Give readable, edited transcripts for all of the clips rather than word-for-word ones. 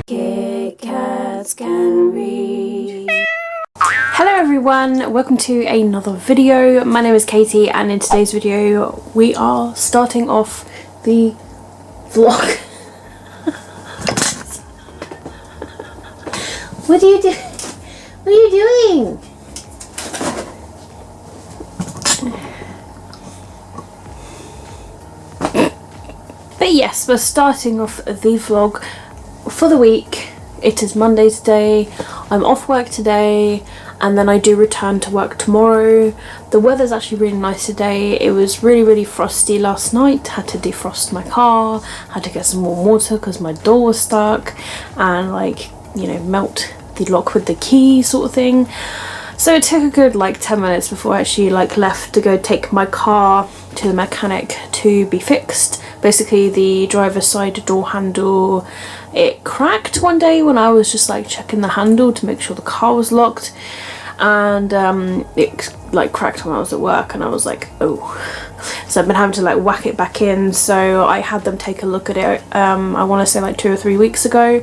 Kitkatscanread. Hello everyone, welcome to another video. My name is Katie and in today's video we are starting off the vlog. What are you doing? What are you doing? But yes, we're starting off the vlog for the week. It is Monday today. I'm off work today and then I do return to work tomorrow. The weather's actually really nice today. It was really frosty last night. Had to defrost my car, had to get some warm water because my door was stuck, and melt the lock with the key sort of thing. So it took a good 10 minutes before I actually left to go take my car to the mechanic to be fixed. Basically the driver's side door handle, it cracked one day when I was just checking the handle to make sure the car was locked, and it cracked when I was at work, and I was like, oh. So I've been having to whack it back in. So I had them take a look at it I want to say 2 or 3 weeks ago,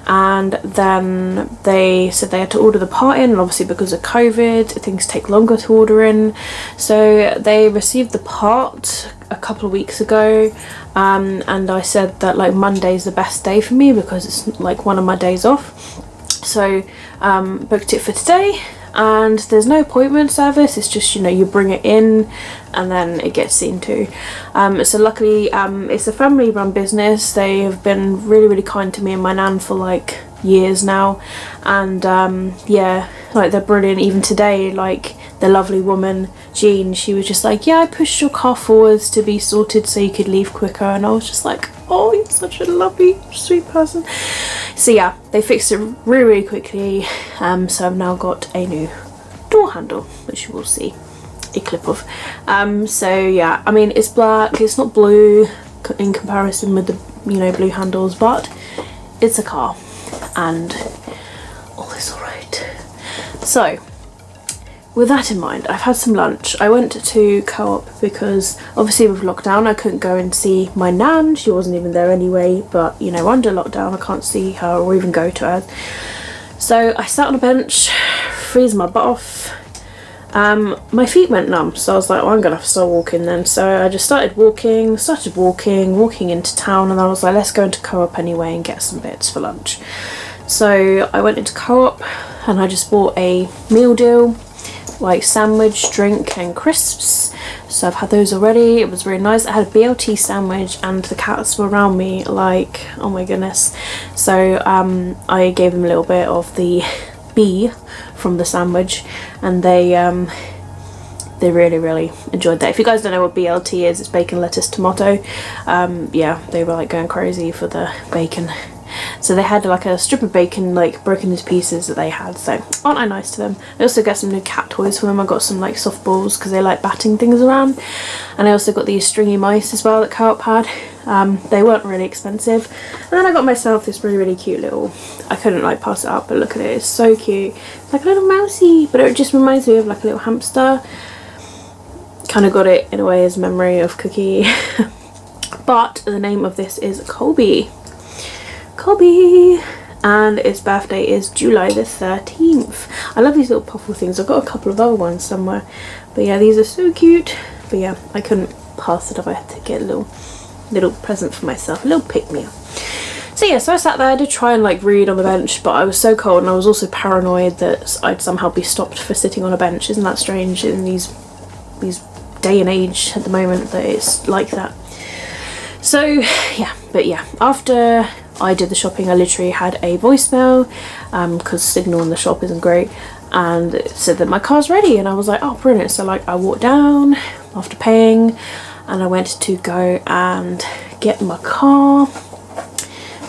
and then they said they had to order the part in, and obviously because of COVID things take longer to order in. So they received the part a couple of weeks ago, and I said that Monday's the best day for me because it's one of my days off. So booked it for today, and there's no appointment service. It's just you bring it in and then it gets seen to. So luckily it's a family run business. They have been really kind to me and my nan for years now, and yeah, they're brilliant. Even today, the lovely woman Jean, she was just yeah, I pushed your car forwards to be sorted so you could leave quicker, and I was just oh, you're such a lovely sweet person. So yeah, they fixed it really quickly. So I've now got a new door handle, which you will see a clip of. So yeah, I mean it's black, it's not blue in comparison with the blue handles, but it's a car and all is alright. So with that in mind, I've had some lunch. I went to Co-op because obviously with lockdown I couldn't go and see my nan. She wasn't even there anyway, but under lockdown I can't see her or even go to her. So I sat on a bench, freezing my butt off. My feet went numb, so I was I'm gonna have to start walking then. So I just started walking into town, and I was let's go into Co-op anyway and get some bits for lunch. So I went into Co-op and I just bought a meal deal, sandwich, drink and crisps. So I've had those already. It was really nice. I had a BLT sandwich and the cats were around me oh my goodness. So I gave them a little bit of the B from the sandwich, and they really enjoyed that. If you guys don't know what BLT is, it's bacon, lettuce, tomato. Yeah, they were going crazy for the bacon. So they had a strip of bacon broken into pieces that they had. So aren't I nice to them? I also got some new cat toys for them. I got some soft balls because they like batting things around, and I also got these stringy mice as well that Co-op had. They weren't really expensive. And then I got myself this really cute little, I couldn't pass it up, but look at it, it's so cute. It's a little mousey, but it just reminds me of a little hamster. Kind of got it in a way as memory of Cookie. But the name of this is Colby, and its birthday is July the 13th. I love these little puffle things. I've got a couple of other ones somewhere, but yeah, these are so cute. But yeah, I couldn't pass it up. I had to get a little present for myself, a little pick-me-up. So yeah, so I sat there, I did try and read on the bench, but I was so cold, and I was also paranoid that I'd somehow be stopped for sitting on a bench. Isn't that strange in these day and age at the moment that it's like that? So yeah, but yeah, after I did the shopping I literally had a voicemail because signal in the shop isn't great, and it said that my car's ready, and I was oh brilliant. So I walked down after paying, and I went to go and get my car,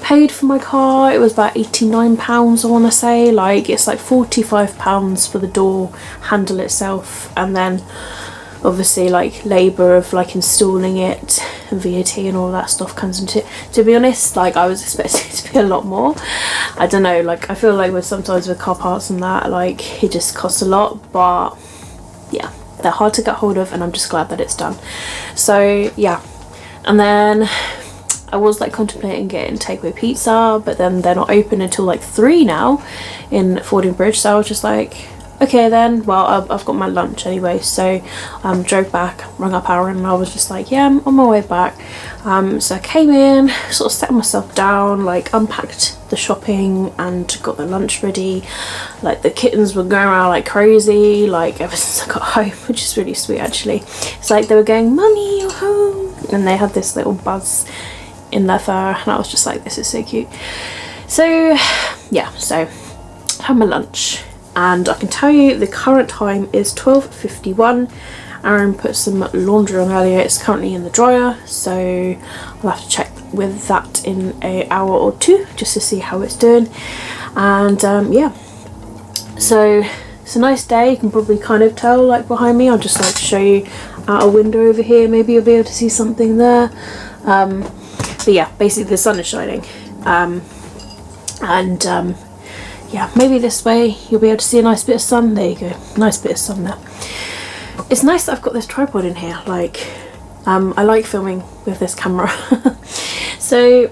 paid for my car. It was about £89 I want to say. It's £45 for the door handle itself, and then obviously labour of installing it and VAT and all that stuff comes into it. To be honest, I was expecting it to be a lot more. I don't know, I feel with sometimes with car parts and that it just costs a lot, but yeah, they're hard to get hold of, and I'm just glad that it's done. So yeah, and then I was like contemplating getting takeaway pizza, but then they're not open until like 3 now in Fording Bridge, so I was just like, okay then, well I've got my lunch anyway, so drove back, rung up Aaron, and I was just like, yeah, I'm on my way back. So I came in, sort of set myself down, like unpacked the shopping and got the lunch ready. Like the kittens were going around like crazy, like ever since I got home, which is really sweet actually. It's like they were going, "Mummy, you're home," and they had this little buzz in their fur, and I was just like, this is so cute. So yeah, so I had my lunch. And I can tell you the current time is 12:51. Aaron put some laundry on earlier. It's currently in the dryer, so I'll have to check with that in an hour or two just to see how it's doing. And yeah, so it's a nice day. You can probably kind of tell like behind me. I'll just like show you out a window over here. Maybe you'll be able to see something there. But yeah, basically the sun is shining. Yeah, maybe this way you'll be able to see a nice bit of sun. There you go, nice bit of sun there. It's nice that I've got this tripod in here. Like, I like filming with this camera. So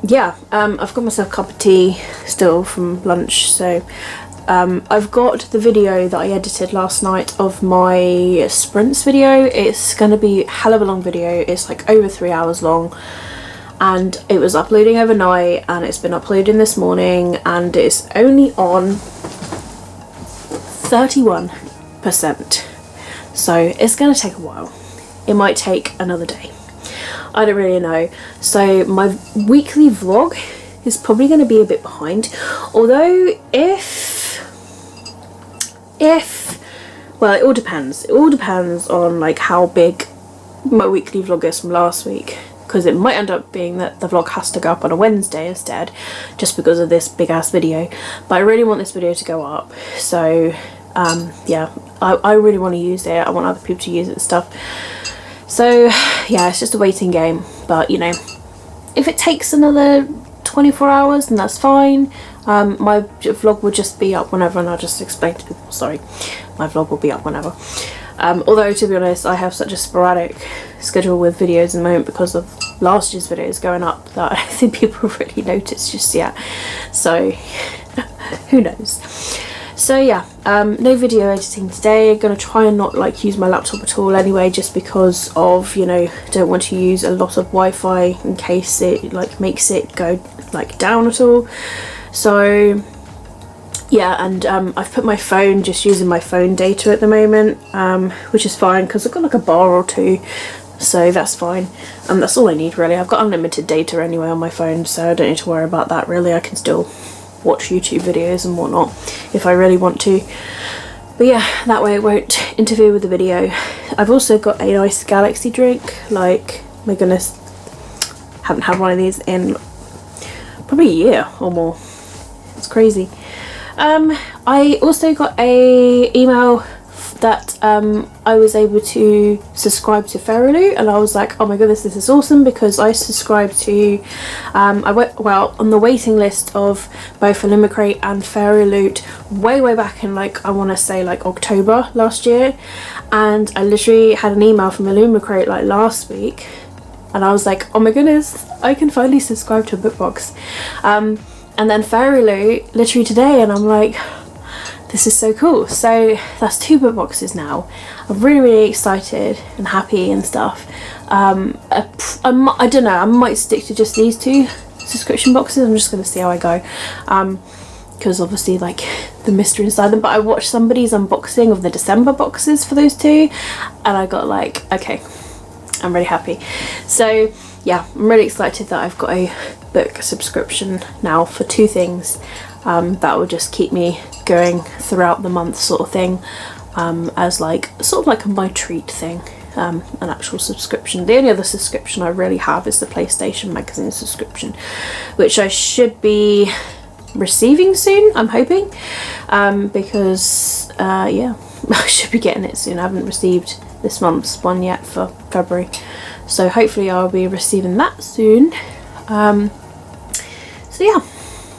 yeah, I've got myself a cup of tea still from lunch. So I've got the video that I edited last night of my sprints video. It's going to be a hell of a long video. It's like over 3 hours long. And it was uploading overnight, and it's been uploading this morning, and it's only on 31%. So it's going to take a while. It might take another day. I don't really know. So my weekly vlog is probably going to be a bit behind. Although well, it all depends. It all depends on like how big my weekly vlog is from last week. Because it might end up being that the vlog has to go up on a Wednesday instead, just because of this big ass video. But I really want this video to go up, so yeah, I really want to use it. I want other people to use it and stuff. So yeah, it's just a waiting game. But you know, if it takes another 24 hours, then that's fine. My vlog will just be up whenever, and I'll just explain to people. Sorry, my vlog will be up whenever. Although to be honest, I have such a sporadic schedule with videos at the moment because of last year's videos going up that I don't think people really noticed just yet. So who knows. So yeah, no video editing today. I'm gonna try and not like use my laptop at all anyway, just because of, you know, don't want to use a lot of Wi-Fi in case it like makes it go like down at all. So yeah, and I've put my phone, just using my phone data at the moment, which is fine because I've got like a bar or two, so that's fine. And that's all I need really. I've got unlimited data anyway on my phone, so I don't need to worry about that really. I can still watch YouTube videos and whatnot if I really want to. But yeah, that way it won't interfere with the video. I've also got a nice Galaxy drink. Like, my goodness, haven't had one of these in probably a year or more. It's crazy. I also got a email that I was able to subscribe to FairyLoot, and I was like, oh my goodness, this is awesome, because I subscribed to I went well on the waiting list of both Illumicrate and FairyLoot way back in, like, I want to say like October last year, and I literally had an email from Illumicrate like last week, and I was like, oh my goodness, I can finally subscribe to a book box. And then FairyLoot literally today, and I'm like, this is so cool. So that's 2 book boxes now. I'm really excited and happy and stuff. I don't know, I might stick to just these 2 subscription boxes. I'm just going to see how I go, because obviously like the mystery inside them. But I watched somebody's unboxing of the December boxes for those 2, and I got like, okay, I'm really happy. So yeah, I'm really excited that I've got a book subscription now for 2 things. That will just keep me going throughout the month, sort of thing, as like sort of like a my treat thing, an actual subscription. The only other subscription I really have is the PlayStation magazine subscription, which I should be receiving soon, I'm hoping, because yeah, I should be getting it soon. I haven't received this month's one yet for February, so hopefully I'll be receiving that soon. So yeah,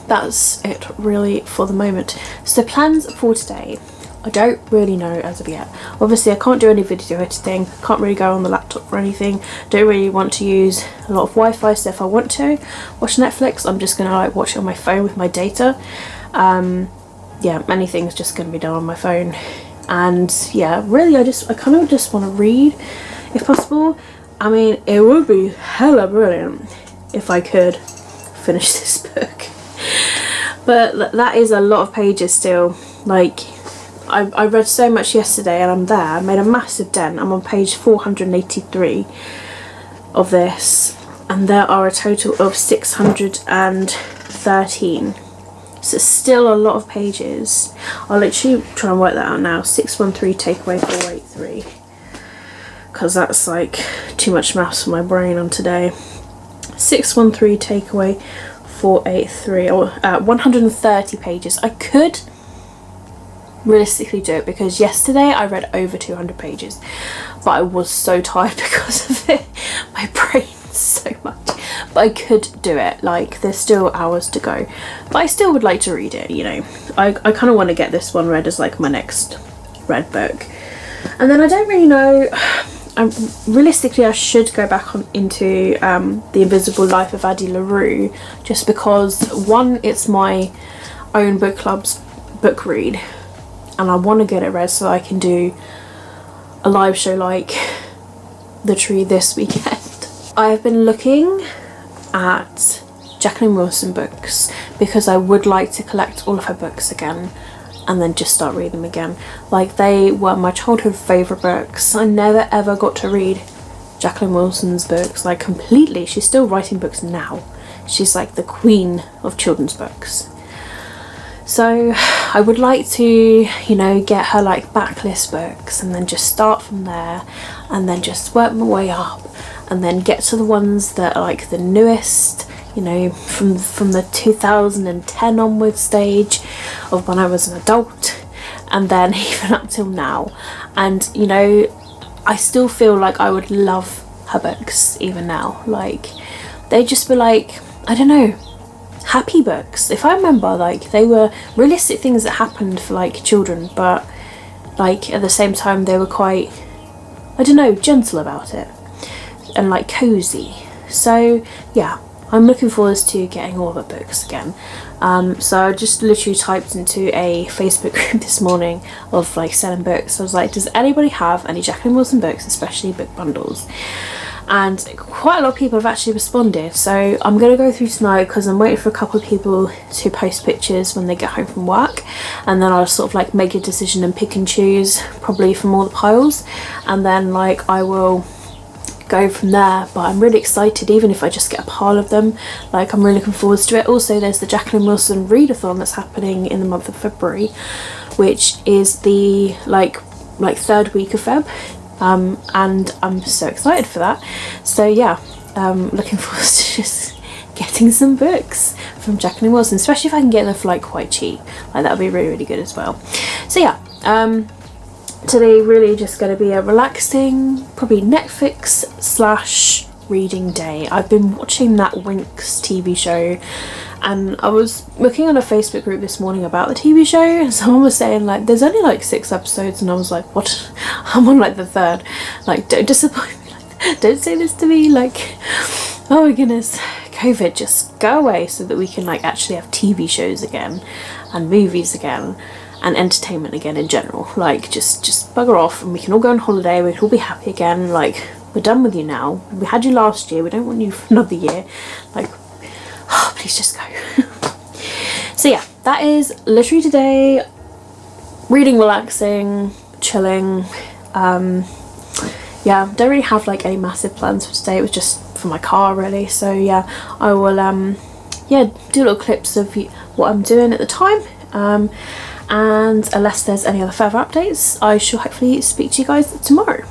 that's it really for the moment. So plans for today. I don't really know as of yet. Obviously I can't do any video editing, can't really go on the laptop or anything, don't really want to use a lot of Wi-Fi, so if I want to watch Netflix I'm just gonna like watch it on my phone with my data. Yeah, anything's just gonna be done on my phone. And yeah, really I kind of just want to read if possible. I mean, it would be hella brilliant if I could finish this book, but that is a lot of pages still. Like I read so much yesterday and I'm there, I made a massive dent. I'm on page 483 of this and there are a total of 613, so it's still a lot of pages. I'll literally try and work that out now. 613 take away 483, because that's like too much maths for my brain on today. 613 take away 483, or 130 pages. I could realistically do it because yesterday I read over 200 pages, but I was so tired because of it. My brain so much, but I could do it. Like, there's still hours to go, but I still would like to read it, you know. I kind of want to get this one read as like my next read book. And then I don't really know, realistically I should go back into The Invisible Life of Addie LaRue, just because one, it's my own book club's book read and I want to get it read so I can do a live show like literally this weekend. I have been looking at Jacqueline Wilson books because I would like to collect all of her books again and then just start reading them again. Like, they were my childhood favourite books. I never ever got to read Jacqueline Wilson's books like completely. She's still writing books now. She's like the queen of children's books. So I would like to, you know, get her like backlist books and then just start from there and then just work my way up and then get to the ones that are like the newest, you know, from the 2010 onward stage of when I was an adult, and then even up till now. And you know, I still feel like I would love her books even now. Like, they just were like, I don't know, happy books. If I remember, like, they were realistic things that happened for like children, but like at the same time they were quite, I don't know, gentle about it and like cozy. So yeah, I'm looking forward to getting all the books again. So I just literally typed into a Facebook group this morning of like selling books. I was like, does anybody have any Jacqueline Wilson books, especially book bundles? And quite a lot of people have actually responded, so I'm going to go through tonight because I'm waiting for a couple of people to post pictures when they get home from work, and then I'll sort of like make a decision and pick and choose probably from all the piles, and then like I will go from there. But I'm really excited, even if I just get a pile of them. Like, I'm really looking forward to it. Also, there's the Jacqueline Wilson readathon that's happening in the month of February, which is the like third week of Feb. And I'm so excited for that. So yeah, looking forward to just getting some books from Jacqueline Wilson, especially if I can get them for like quite cheap. Like, that would be really, really good as well. So yeah, today really just going to be a relaxing, probably Netflix / reading day. I've been watching that Winx TV show, and I was looking on a Facebook group this morning about the TV show, and someone was saying like there's only like 6 episodes, and I was like, what? I'm on like the 3rd. Like, don't disappoint me, like, don't say this to me, like, oh my goodness, COVID, just go away so that we can like actually have TV shows again and movies again and entertainment again in general. Like, just bugger off and we can all go on holiday, we can all be happy again. Like, we're done with you now. We had you last year, we don't want you for another year. Like, oh, please just go. So yeah, that is literally today. Reading, relaxing, chilling. Yeah, don't really have like any massive plans for today. It was just for my car really. So yeah, I will yeah, do little clips of what I'm doing at the time. And unless there's any other further updates, I shall hopefully speak to you guys tomorrow.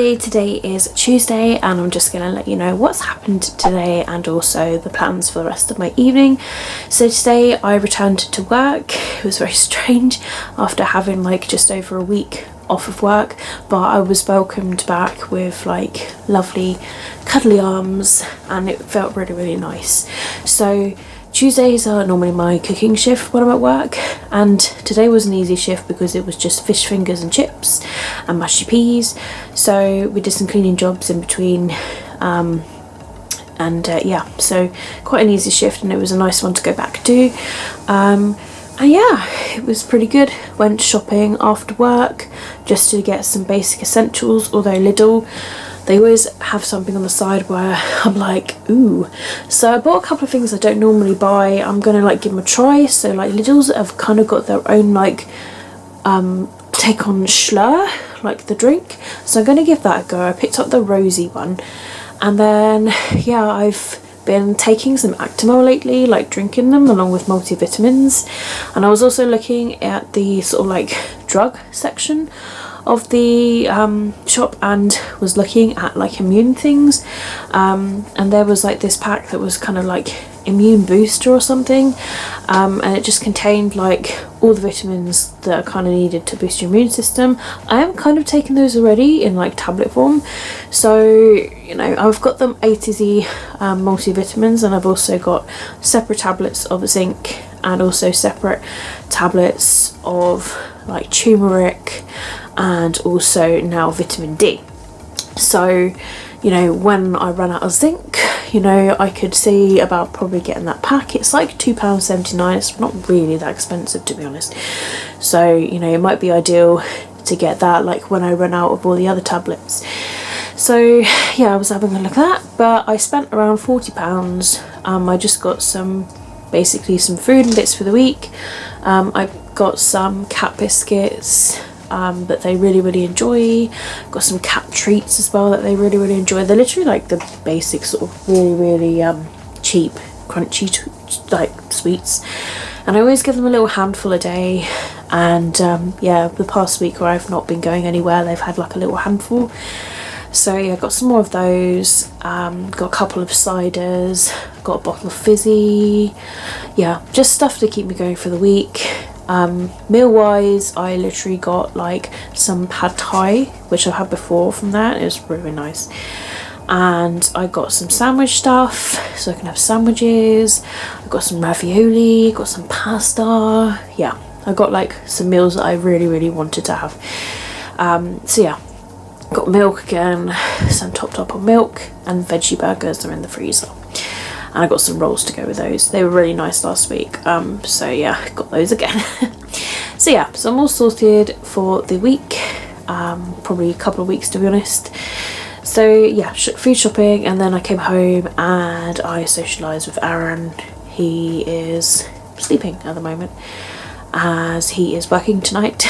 everybody, today is Tuesday and I'm just going to let you know what's happened today and also the plans for the rest of my evening. So today I returned to work. It was very strange after having like just over a week off of work, but I was welcomed back with like lovely cuddly arms and it felt really nice. So Tuesdays are normally my cooking shift when I'm at work, and today was an easy shift because it was just fish fingers and chips and mushy peas. So we did some cleaning jobs in between, yeah, so quite an easy shift and it was a nice one to go back to. And yeah, it was pretty good. Went shopping after work just to get some basic essentials, although Lidl, they always have something on the side where I'm like, ooh. So I bought a couple of things I don't normally buy. I'm gonna like give them a try. So like Lidl's have kind of got their own like take on Schlur, like the drink. So I'm gonna give that a go. I picked up the rosy one. And then yeah, I've been taking some Actimel lately, like drinking them along with multivitamins. And I was also looking at the sort of like drug section of the shop and was looking at like immune things, and there was like this pack that was kind of like immune booster or something, and it just contained like all the vitamins that are kind of needed to boost your immune system. I am kind of taking those already in like tablet form, so you know I've got them A to Z multivitamins, and I've also got separate tablets of zinc and also separate tablets of like turmeric and also now vitamin D. So you know when I run out of zinc, you know I could see about probably getting that pack. It's like £2.79. It's not really that expensive to be honest, so you know it might be ideal to get that like when I run out of all the other tablets. So yeah, I was having a look at that, but I spent around £40. I just got basically some food and bits for the week. I got some cat biscuits that they really enjoy. Got some cat treats as well that they really enjoy. They're literally like the basic sort of really cheap crunchy like sweets, and I always give them a little handful a day. And yeah, the past week where I've not been going anywhere, they've had like a little handful. So yeah, got some more of those, got a couple of ciders, got a bottle of fizzy, yeah, just stuff to keep me going for the week. Meal wise, I literally got like some pad thai, which I've had before from there. It was really nice. And I got some sandwich stuff so I can have sandwiches. I got some ravioli, got some pasta. Yeah, I got like some meals that I really wanted to have. So yeah, got milk again, some topped up on milk, and veggie burgers are in the freezer. And I got some rolls to go with those. They were really nice last week, so yeah, got those again. So yeah, so I'm all sorted for the week, probably a couple of weeks to be honest. So yeah, food shopping, and then I came home and I socialised with Aaron. He is sleeping at the moment as he is working tonight.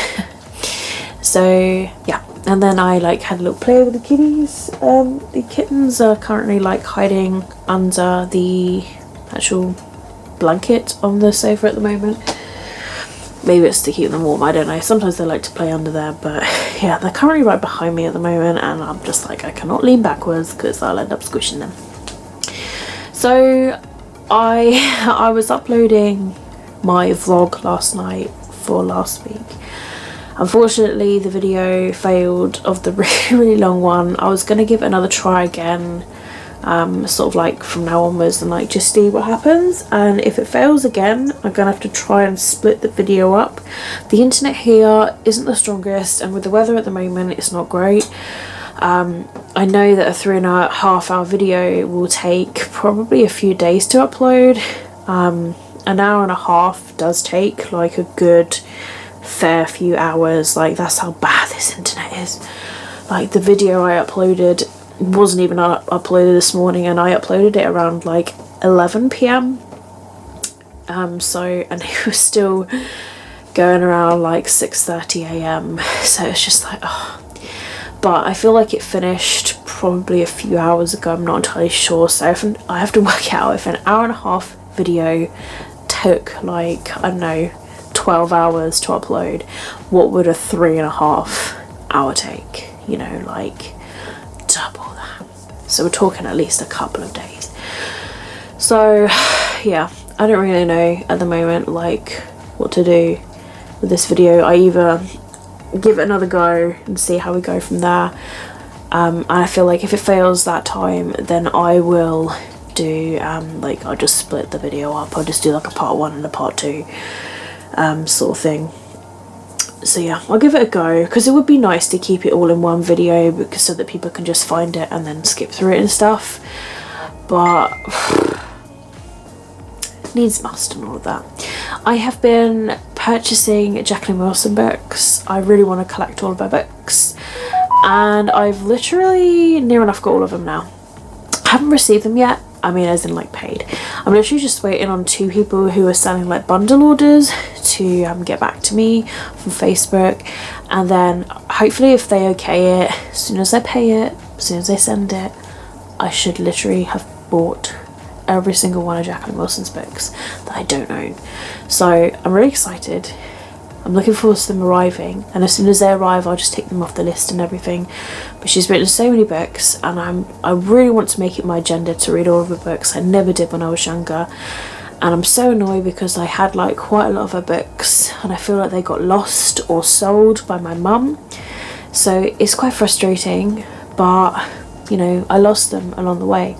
So yeah, and then I like had a little play with the kitties. The kittens are currently like hiding under the actual blanket on the sofa at the moment. Maybe it's to keep them warm, I don't know. Sometimes they like to play under there, but yeah, they're currently right behind me at the moment, and I'm just like, I cannot lean backwards because I'll end up squishing them. So I was uploading my vlog last night for last week. Unfortunately, the video failed of the really long one. I was going to give it another try again, sort of like from now onwards, and like just see what happens. And if it fails again, I'm going to have to try and split the video up. The internet here isn't the strongest, and with the weather at the moment, it's not great. I know that a 3.5 hour video will take probably a few days to upload. An hour and a half does take like a good fair few hours. Like that's how bad this internet is. Like the video I uploaded wasn't even uploaded this morning, and I uploaded it around like 11 p.m. So, and it was still going around like 6:30 a.m. so it's just like, oh. But I feel like it finished probably a few hours ago, I'm not entirely sure. So I have to work out if an hour and a half video took like, I don't know, 12 hours to upload, what would a 3.5 hour take? You know, like so we're talking at least a couple of days. So yeah, I don't really know at the moment like what to do with this video. I either give it another go and see how we go from there, and I feel like if it fails that time, then I will do like I'll just split the video up. I'll just do like a part 1 and a part 2 sort of thing. So yeah, I'll give it a go, because it would be nice to keep it all in one video, because so that people can just find it and then skip through it and stuff, but needs must and all of that. I have been purchasing Jacqueline Wilson books. I really want to collect all of her books, and I've literally near enough got all of them now. I haven't received them yet, I mean as in like paid. I'm literally just waiting on 2 people who are selling like bundle orders to get back to me from Facebook, and then hopefully if they okay it, as soon as I pay it, as soon as they send it, I should literally have bought every single one of Jacqueline Wilson's books that I don't own. So I'm really excited. I'm looking forward to them arriving, and as soon as they arrive I'll just take them off the list and everything. But she's written so many books, and I really want to make it my agenda to read all of her books. I never did when I was younger, and I'm so annoyed because I had like quite a lot of her books and I feel like they got lost or sold by my mum. So it's quite frustrating, but you know, I lost them along the way,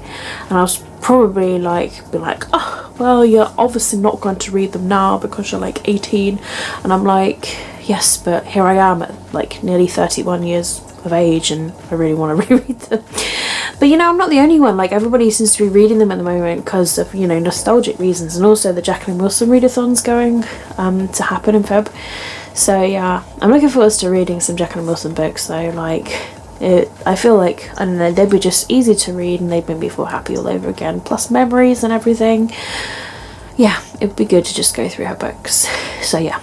and I was probably be like, oh well, you're obviously not going to read them now because you're like 18, and I'm like, yes, but here I am at like nearly 31 years of age and I really want to reread them. But you know, I'm not the only one. Like, everybody seems to be reading them at the moment because of, you know, nostalgic reasons, and also the Jacqueline Wilson readathon's going to happen in Feb. So yeah, I'm looking forward to reading some Jacqueline Wilson books though. Like, I feel like, I don't know, they'd be just easy to read and they'd make me feel happy all over again, plus memories and everything. Yeah, it would be good to just go through her books. So yeah,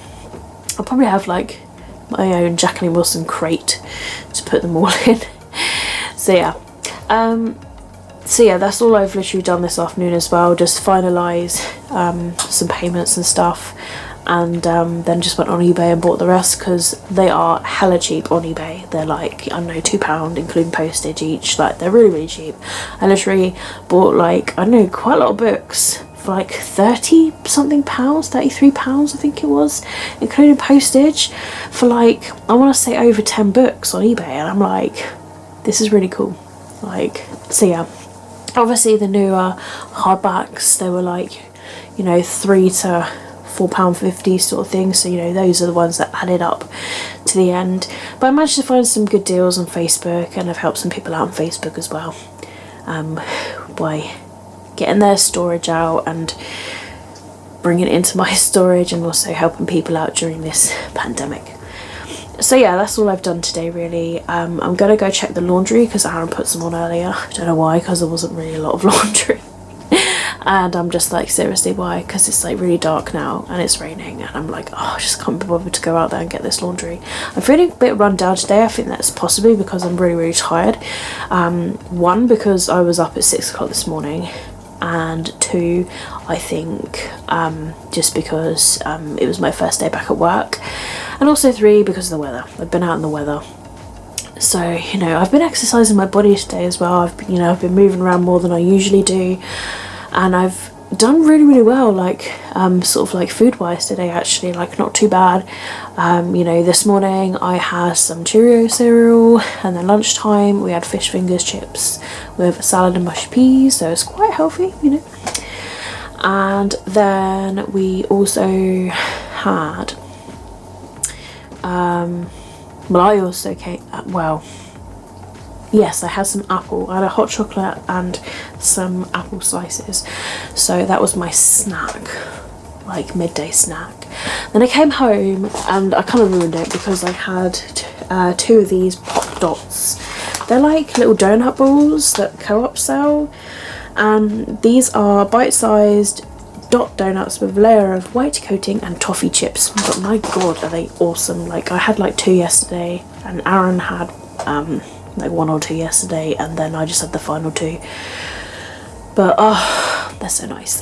I'll probably have like my own Jacqueline Wilson crate to put them all in. So yeah, that's all I've literally done this afternoon as well, just finalise some payments and stuff, and then just went on eBay and bought the rest, because they are hella cheap on eBay. They're like, I don't know, £2 including postage each. Like, they're really cheap. I literally bought like, I don't know, quite a lot of books for like 30 something pounds, £33 I think it was, including postage, for like, I want to say over 10 books on eBay. And I'm like, this is really cool. Like, so yeah, obviously the newer hardbacks, they were like, you know, £3 to £4.50 sort of thing, so you know, those are the ones that added up to the end. But I managed to find some good deals on Facebook, and I've helped some people out on Facebook as well, by getting their storage out and bringing it into my storage, and also helping people out during this pandemic. So yeah, that's all I've done today really. I'm gonna go check the laundry because Aaron put some on earlier. I don't know why, because there wasn't really a lot of laundry. And I'm just like, seriously, why? Because it's like really dark now and it's raining, and I'm like, oh, I just can't be bothered to go out there and get this laundry. I'm feeling a bit run down today. I think that's possibly because I'm really tired. One, because I was up at 6 o'clock this morning, and 2, I think just because it was my first day back at work, and also 3, because of the weather. I've been out in the weather. So, you know, I've been exercising my body today as well. I've been moving around more than I usually do, and I've done really well, like sort of like food wise today, actually, like not too bad. You know, this morning I had some Cheerio cereal, and then lunchtime we had fish fingers chips with salad and mushy peas, so it's quite healthy, you know. And then we also had well, I also came, yes, I had some apple. I had a hot chocolate and some apple slices. So that was my snack, like midday snack. Then I came home and I kind of ruined it because I had 2 of these Pop Dots. They're like little donut balls that Co-op sell. And these are bite-sized dot donuts with a layer of white coating and toffee chips. But my god, are they awesome. Like, I had like 2 yesterday, and Aaron had like 1 or 2 yesterday, and then I just had the final 2. But oh, they're so nice.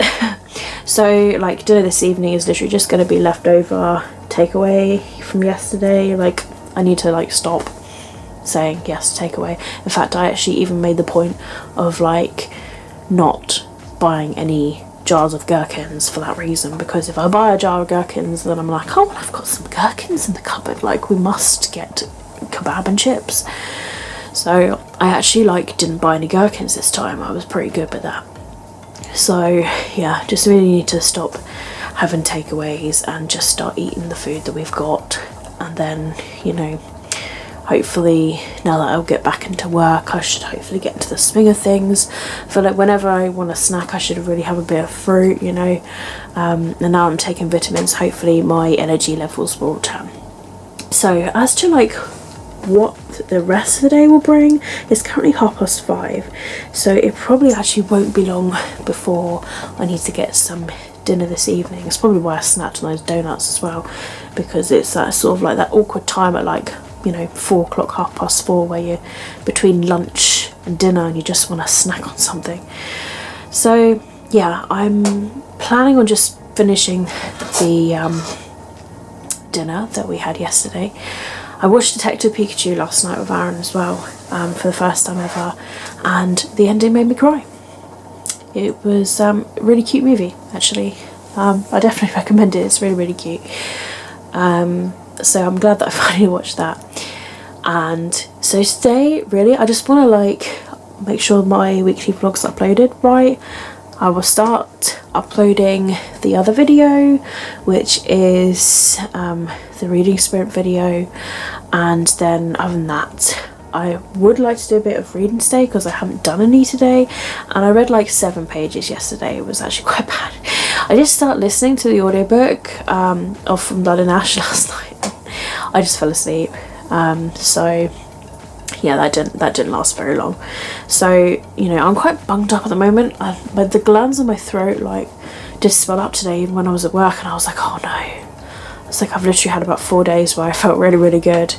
So like, dinner this evening is literally just going to be leftover takeaway from yesterday. Like, I need to like stop saying yes, takeaway. In fact, I actually even made the point of like not buying any jars of gherkins for that reason, because if I buy a jar of gherkins, then I'm like, oh well, I've got some gherkins in the cupboard, like we must get kebab and chips. So I actually like didn't buy any gherkins this time. I was pretty good with that. So yeah, just really need to stop having takeaways and just start eating the food that we've got. And then, you know, hopefully now that I'll get back into work, I should hopefully get into the swing of things. I feel like whenever I want a snack, I should really have a bit of fruit, you know. And now I'm taking vitamins, hopefully my energy levels will return. So as to like what the rest of the day will bring, it's currently 5:30, so it probably actually won't be long before I need to get some dinner this evening. It's probably why I snacked on those donuts as well, because it's that sort of like that awkward time at like, you know, 4 o'clock, 4:30, where you're between lunch and dinner and you just want to snack on something. So yeah, I'm planning on just finishing the dinner that we had yesterday. I watched Detective Pikachu last night with Aaron as well, for the first time ever, and the ending made me cry. It was a really cute movie, actually. I definitely recommend it. It's really, really cute. So I'm glad that I finally watched that. And so today, really, I just want to like make sure my weekly vlog's uploaded right. I will start uploading the other video, which is the reading sprint video, and then other than that, I would like to do a bit of reading today because I haven't done any today, and I read like 7 pages yesterday. It was actually quite bad. I did start listening to the audiobook of From Blood and Ash last night. I just fell asleep, so yeah, that didn't last very long. So, you know, I'm quite bunged up at the moment. But the glands on my throat like did swell up today even when I was at work, and I was like, oh no. It's like I've literally had about 4 days where I felt really, really good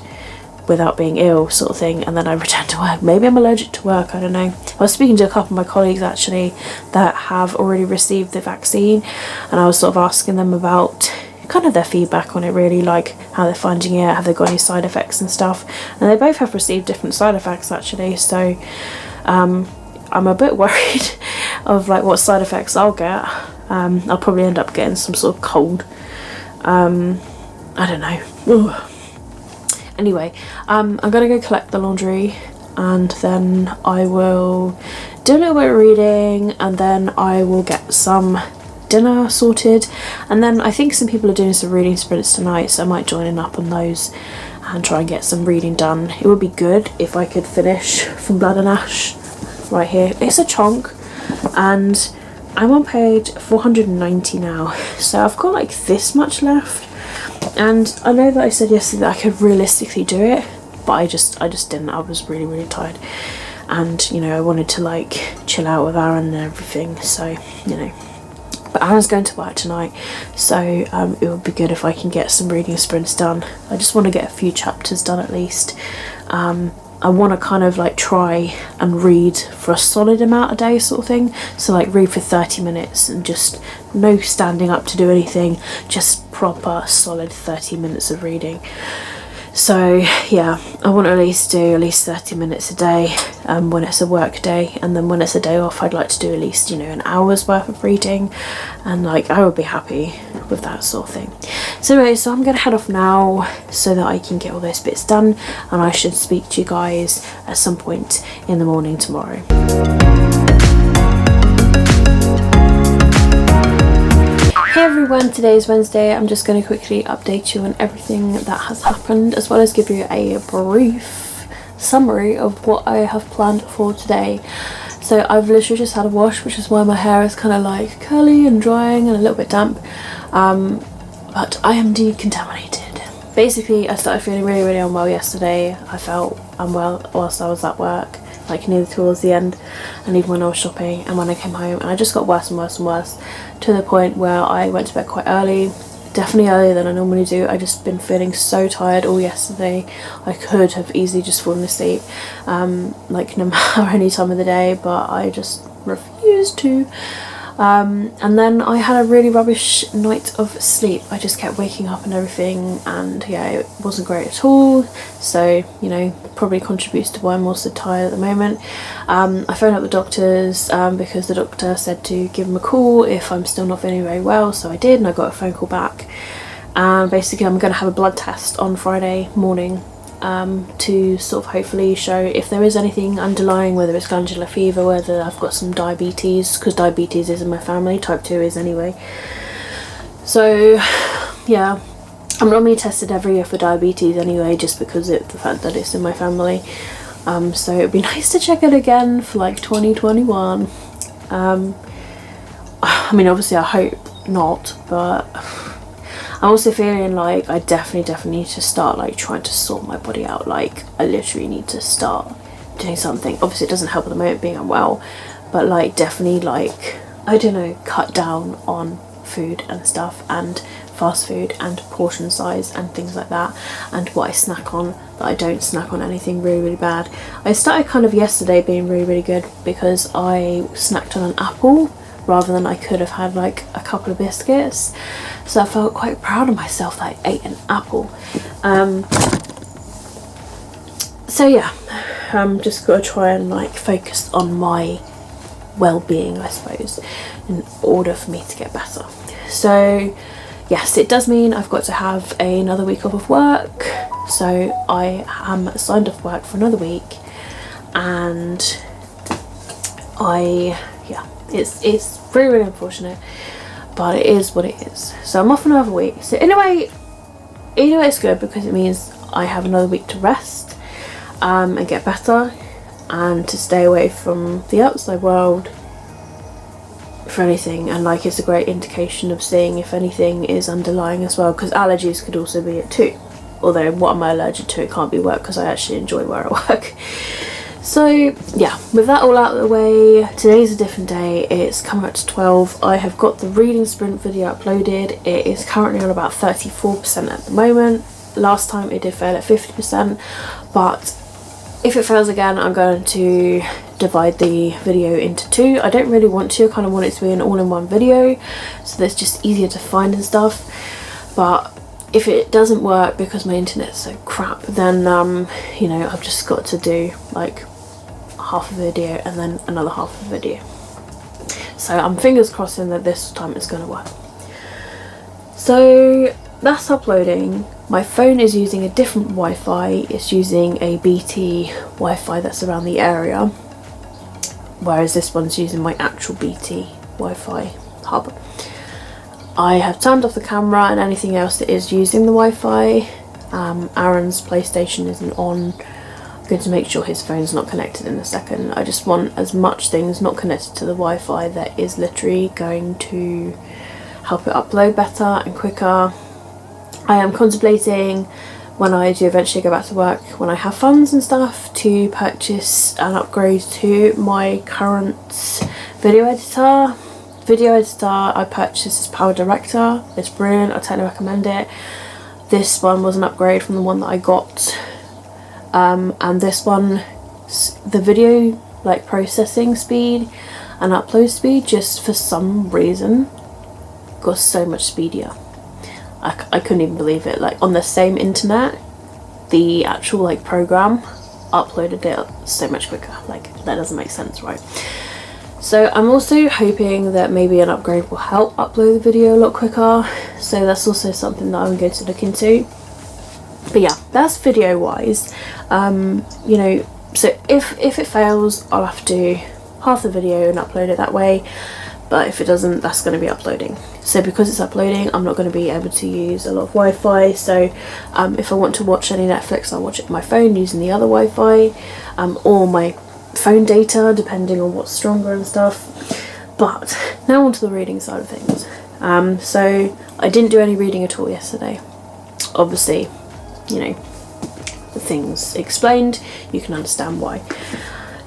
without being ill, sort of thing, and then I returned to work. Maybe I'm allergic to work, I don't know. I was speaking to a couple of my colleagues actually that have already received the vaccine, and I was sort of asking them about kind of their feedback on it, really, like how they're finding it, have they got any side effects and stuff, and they both have received different side effects actually. So I'm a bit worried of like what side effects I'll get. I'll probably end up getting some sort of cold. I don't know. Ugh. Anyway, I'm gonna go collect the laundry, and then I will do a little bit of reading, and then I will get some dinner sorted, and then I think some people are doing some reading sprints tonight, so I might join in up on those and try and get some reading done. It would be good if I could finish From Blood and Ash right here. It's a chunk, and I'm on page 490 now, so I've got like this much left, and I know that I said yesterday that I could realistically do it, but I just didn't. I was really, really tired, and you know, I wanted to like chill out with Aaron and everything, so you know. But Aaron's going to work tonight, so it would be good if I can get some reading sprints done. I just want to get a few chapters done at least. I want to kind of like try and read for a solid amount a day, sort of thing. So like read for 30 minutes and just no standing up to do anything, just proper solid 30 minutes of reading. So yeah, I want to at least do at least 30 minutes a day when it's a work day, and then when it's a day off I'd like to do at least, you know, an hour's worth of reading, and like I would be happy with that sort of thing. So anyway, so I'm gonna head off now so that I can get all those bits done, and I should speak to you guys at some point in the morning tomorrow. Hey everyone, today is Wednesday. I'm just going to quickly update you on everything that has happened, as well as give you a brief summary of what I have planned for today. So I've literally just had a wash, which is why my hair is kind of like curly and drying and a little bit damp, but I am decontaminated. Basically, I started feeling really, really unwell yesterday. I felt unwell whilst I was at work, like near towards the end, and even when I was shopping and when I came home, and I just got worse and worse and worse, to the point where I went to bed quite early, definitely earlier than I normally do. I just been feeling so tired all yesterday. I could have easily just fallen asleep, like no matter any time of the day, but I just refused to. And then I had a really rubbish night of sleep. I just kept waking up and everything, and yeah, it wasn't great at all. So, you know, probably contributes to why I'm also tired at the moment. I phoned up the doctors because the doctor said to give them a call if I'm still not feeling very well, so I did, and I got a phone call back. And basically I'm going to have a blood test on Friday morning to sort of hopefully show if there is anything underlying, whether it's glandular fever, whether I've got some diabetes, because diabetes is in my family, type 2 is anyway. So yeah, I'm normally tested every year for diabetes anyway, just because of the fact that it's in my family. So it'd be nice to check it again for like 2021. I mean, obviously I hope not, but I'm also feeling like I definitely need to start like trying to sort my body out. Like I literally need to start doing something. Obviously it doesn't help at the moment being unwell, but like definitely, like, I don't know, cut down on food and stuff, and fast food and portion size and things like that, and what I snack on, that I don't snack on anything really bad. I started kind of yesterday being really good because I snacked on an apple rather than I could have had like a couple of biscuits, so I felt quite proud of myself that I ate an apple. So yeah, just got to try and like focus on my well-being, I suppose, in order for me to get better. So yes, it does mean I've got to have another week off of work, so I am signed off work for another week, and it's really unfortunate, but it is what it is. So I'm off another week. So in a way it's good, because it means I have another week to rest and get better, and to stay away from the outside world for anything. And like, it's a great indication of seeing if anything is underlying as well, because allergies could also be it too. Although what am I allergic to? It can't be work, because I actually enjoy where I work. So yeah, with that all out of the way, today's a different day. It's coming up to 12. I have got the reading sprint video uploaded. It is currently on about 34% at the moment. Last time it did fail at 50%, but if it fails again, I'm going to divide the video into two. I don't really want to, I kind of want it to be an all-in-one video, so that's just easier to find and stuff. But if it doesn't work because my internet's so crap, then you know, I've just got to do like half a video and then another half of the video. So I'm fingers crossing that this time it's going to work. So that's uploading. My phone is using a different Wi-Fi. It's using a BT Wi-Fi that's around the area, whereas this one's using my actual BT Wi-Fi hub. I have turned off the camera and anything else that is using the Wi-Fi. Aaron's PlayStation isn't on. I'm going to make sure his phone's not connected in a second. I just want as much things not connected to the Wi-Fi that is literally going to help it upload better and quicker. I am contemplating, when I do eventually go back to work, when I have funds and stuff, to purchase an upgrade to my current video editor. I purchased this Power Director. It's brilliant, I totally recommend it. This one was an upgrade from the one that I got, and this one, the video like processing speed and upload speed, just for some reason got so much speedier. I couldn't even believe it. Like, on the same internet, the actual like program uploaded it so much quicker. Like, that doesn't make sense, right? So I'm also hoping that maybe an upgrade will help upload the video a lot quicker, so that's also something that I'm going to look into. But yeah, that's video wise. You know, so if it fails, I'll have to do half the video and upload it that way, but if it doesn't, that's going to be uploading. So because it's uploading, I'm not going to be able to use a lot of Wi-Fi, so if I want to watch any Netflix, I'll watch it on my phone using the other Wi-Fi, or my phone data, depending on what's stronger and stuff. But now onto the reading side of things. So I didn't do any reading at all yesterday. Obviously, you know, the things explained, you can understand why.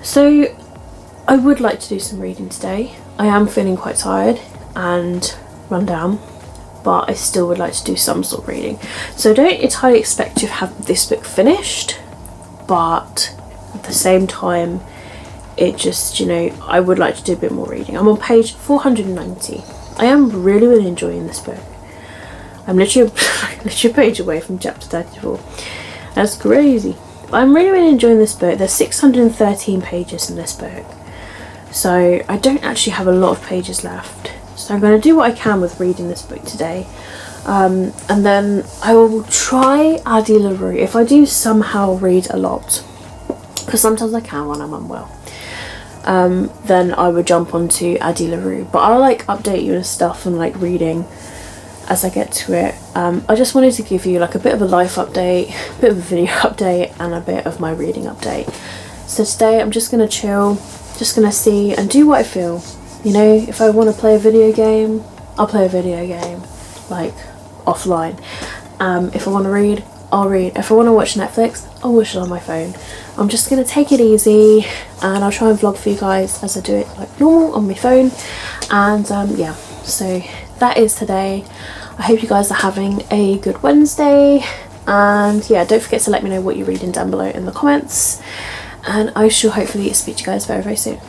So I would like to do some reading today. I am feeling quite tired and run down, but I still would like to do some sort of reading. So I don't entirely expect to have this book finished, but at the same time, it just, you know, I would like to do a bit more reading. I'm on page 490. I am really enjoying this book. I'm literally a page away from chapter 34. That's crazy. I'm really enjoying this book. There's 613 pages in this book, so I don't actually have a lot of pages left. So I'm going to do what I can with reading this book today, and then I will try Addie LaRue. If I do somehow read a lot, because sometimes I can when I'm unwell, then I would jump onto Addie LaRue. But I'll like update you and stuff and like reading as I get to it. I just wanted to give you like a bit of a life update, a bit of a video update, and a bit of my reading update. So today I'm just gonna chill, just gonna see and do what I feel. You know, if I want to play a video game, I'll play a video game, like offline. If I want to read, I'll read. If I want to watch Netflix, I'll watch it on my phone. I'm just gonna take it easy, and I'll try and vlog for you guys as I do it like normal on my phone. And yeah, so that is today. I hope you guys are having a good Wednesday, and yeah, don't forget to let me know what you're reading down below in the comments, and I shall hopefully speak to you guys very soon.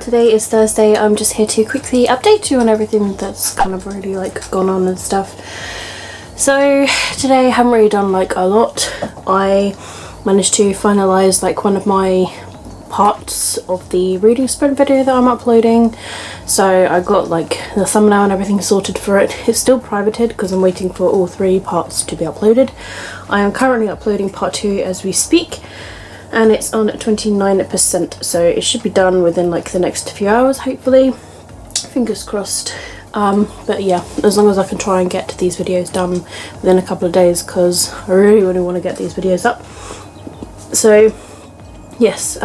Today is Thursday. I'm just here to quickly update you on everything that's kind of really like gone on and stuff. So today I haven't really done like a lot. I managed to finalize like one of my parts of the reading sprint video that I'm uploading, so I got like the thumbnail and everything sorted for it. It's still privated because I'm waiting for all 3 parts to be uploaded. I am currently uploading part 2 as we speak, and it's on 29%, so it should be done within like the next few hours, hopefully. Fingers crossed. But yeah, as long as I can try and get these videos done within a couple of days, because I really want to get these videos up. So yes,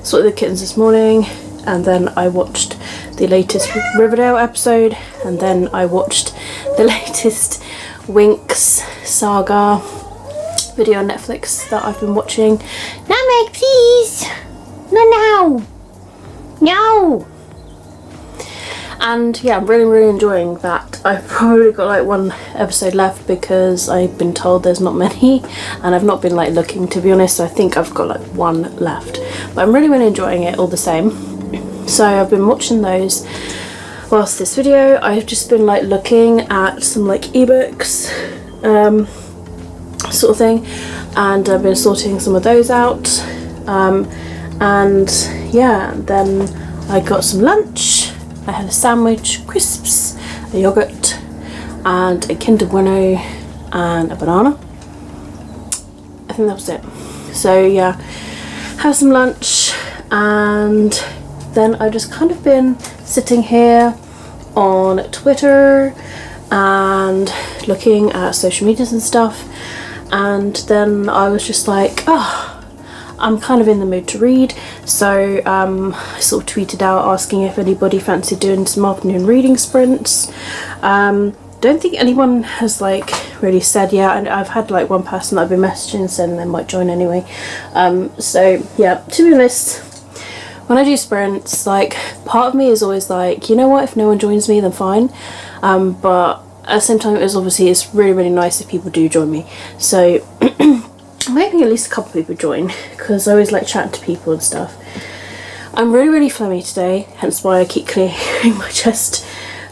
sorted the kittens this morning, and then I watched the latest Riverdale episode, and then I watched the latest Winx saga video on Netflix that I've been watching. No, Meg, please! No! No! And yeah, I'm really enjoying that. I've probably got like 1 episode left because I've been told there's not many, and I've not been like looking, to be honest, so I think I've got like 1 left. But I'm really enjoying it all the same. So I've been watching those whilst this video. I've just been like looking at some like ebooks, sort of thing, and I've been sorting some of those out, and yeah, then I got some lunch. I had a sandwich, crisps, a yogurt, and a Kinder Bueno and a banana. I think that was it. So yeah, have some lunch, and then I've just kind of been sitting here on Twitter, and looking at social medias and stuff, and then I was just like, oh, I'm kind of in the mood to read, so I sort of tweeted out asking if anybody fancied doing some afternoon reading sprints. Don't think anyone has like really said yet, and I've had like one person that I've been messaging saying they might join anyway. So yeah, to be honest, when I do sprints, like, part of me is always like, you know what, if no one joins me then fine, but at the same time it's really nice if people do join me. So I'm hoping at least a couple of people join, because I always like chatting to people and stuff. I'm really phlegmy today, hence why I keep clearing my chest.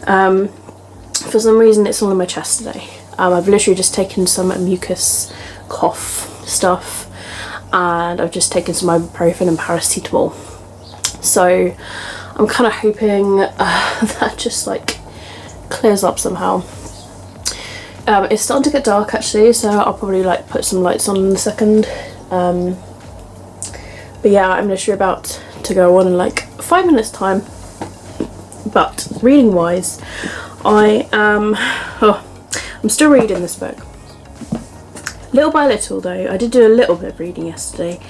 For some reason it's all in my chest today. I've literally just taken some mucus cough stuff, and I've just taken some ibuprofen and paracetamol. So I'm kind of hoping that just like clears up somehow. It's starting to get dark actually, so I'll probably like put some lights on in a second. But yeah, I'm literally about to go on in like 5 minutes time. But reading wise, I'm still reading this book. Little by little though. I did do a little bit of reading yesterday,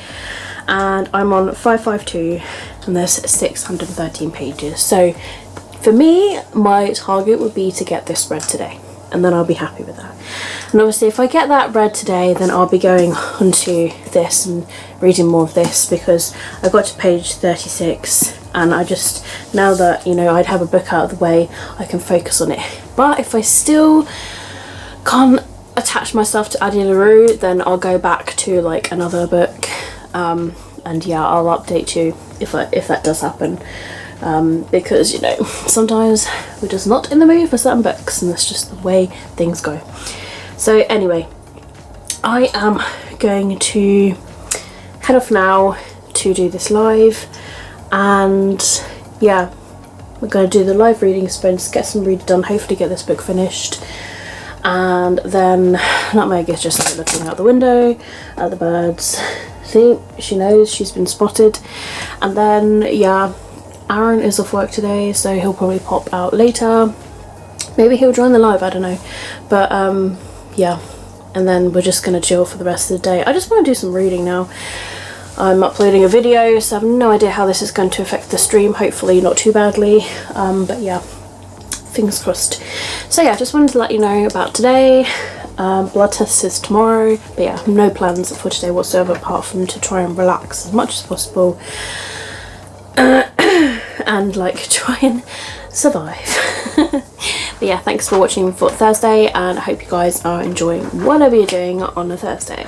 and I'm on 552 and there's 613 pages. So for me, my target would be to get this read today, and then I'll be happy with that. And obviously if I get that read today, then I'll be going onto this and reading more of this, because I got to page 36 and I just, now that, you know, I'd have a book out of the way, I can focus on it. But if I still can't attach myself to Addie LaRue, then I'll go back to like another book, and yeah, I'll update you if that does happen. Because, you know, sometimes we're just not in the mood for certain books, and that's just the way things go. So anyway, I am going to head off now to do this live, and yeah, we're going to do the live reading sprints, get some reading done, hopefully get this book finished, and then Nutmeg is just like looking out the window at the birds. See, she knows she's been spotted. And then yeah, Aaron is off work today, so he'll probably pop out later. Maybe he'll join the live, I don't know. But yeah, and then we're just gonna chill for the rest of the day. I just want to do some reading now. I'm uploading a video, so I have no idea how this is going to affect the stream. Hopefully not too badly, but yeah, fingers crossed. So yeah, just wanted to let you know about today. Blood test is tomorrow, but yeah, no plans for today whatsoever apart from to try and relax as much as possible. And like try and survive. But yeah, thanks for watching for Thursday, and I hope you guys are enjoying whatever you're doing on a Thursday.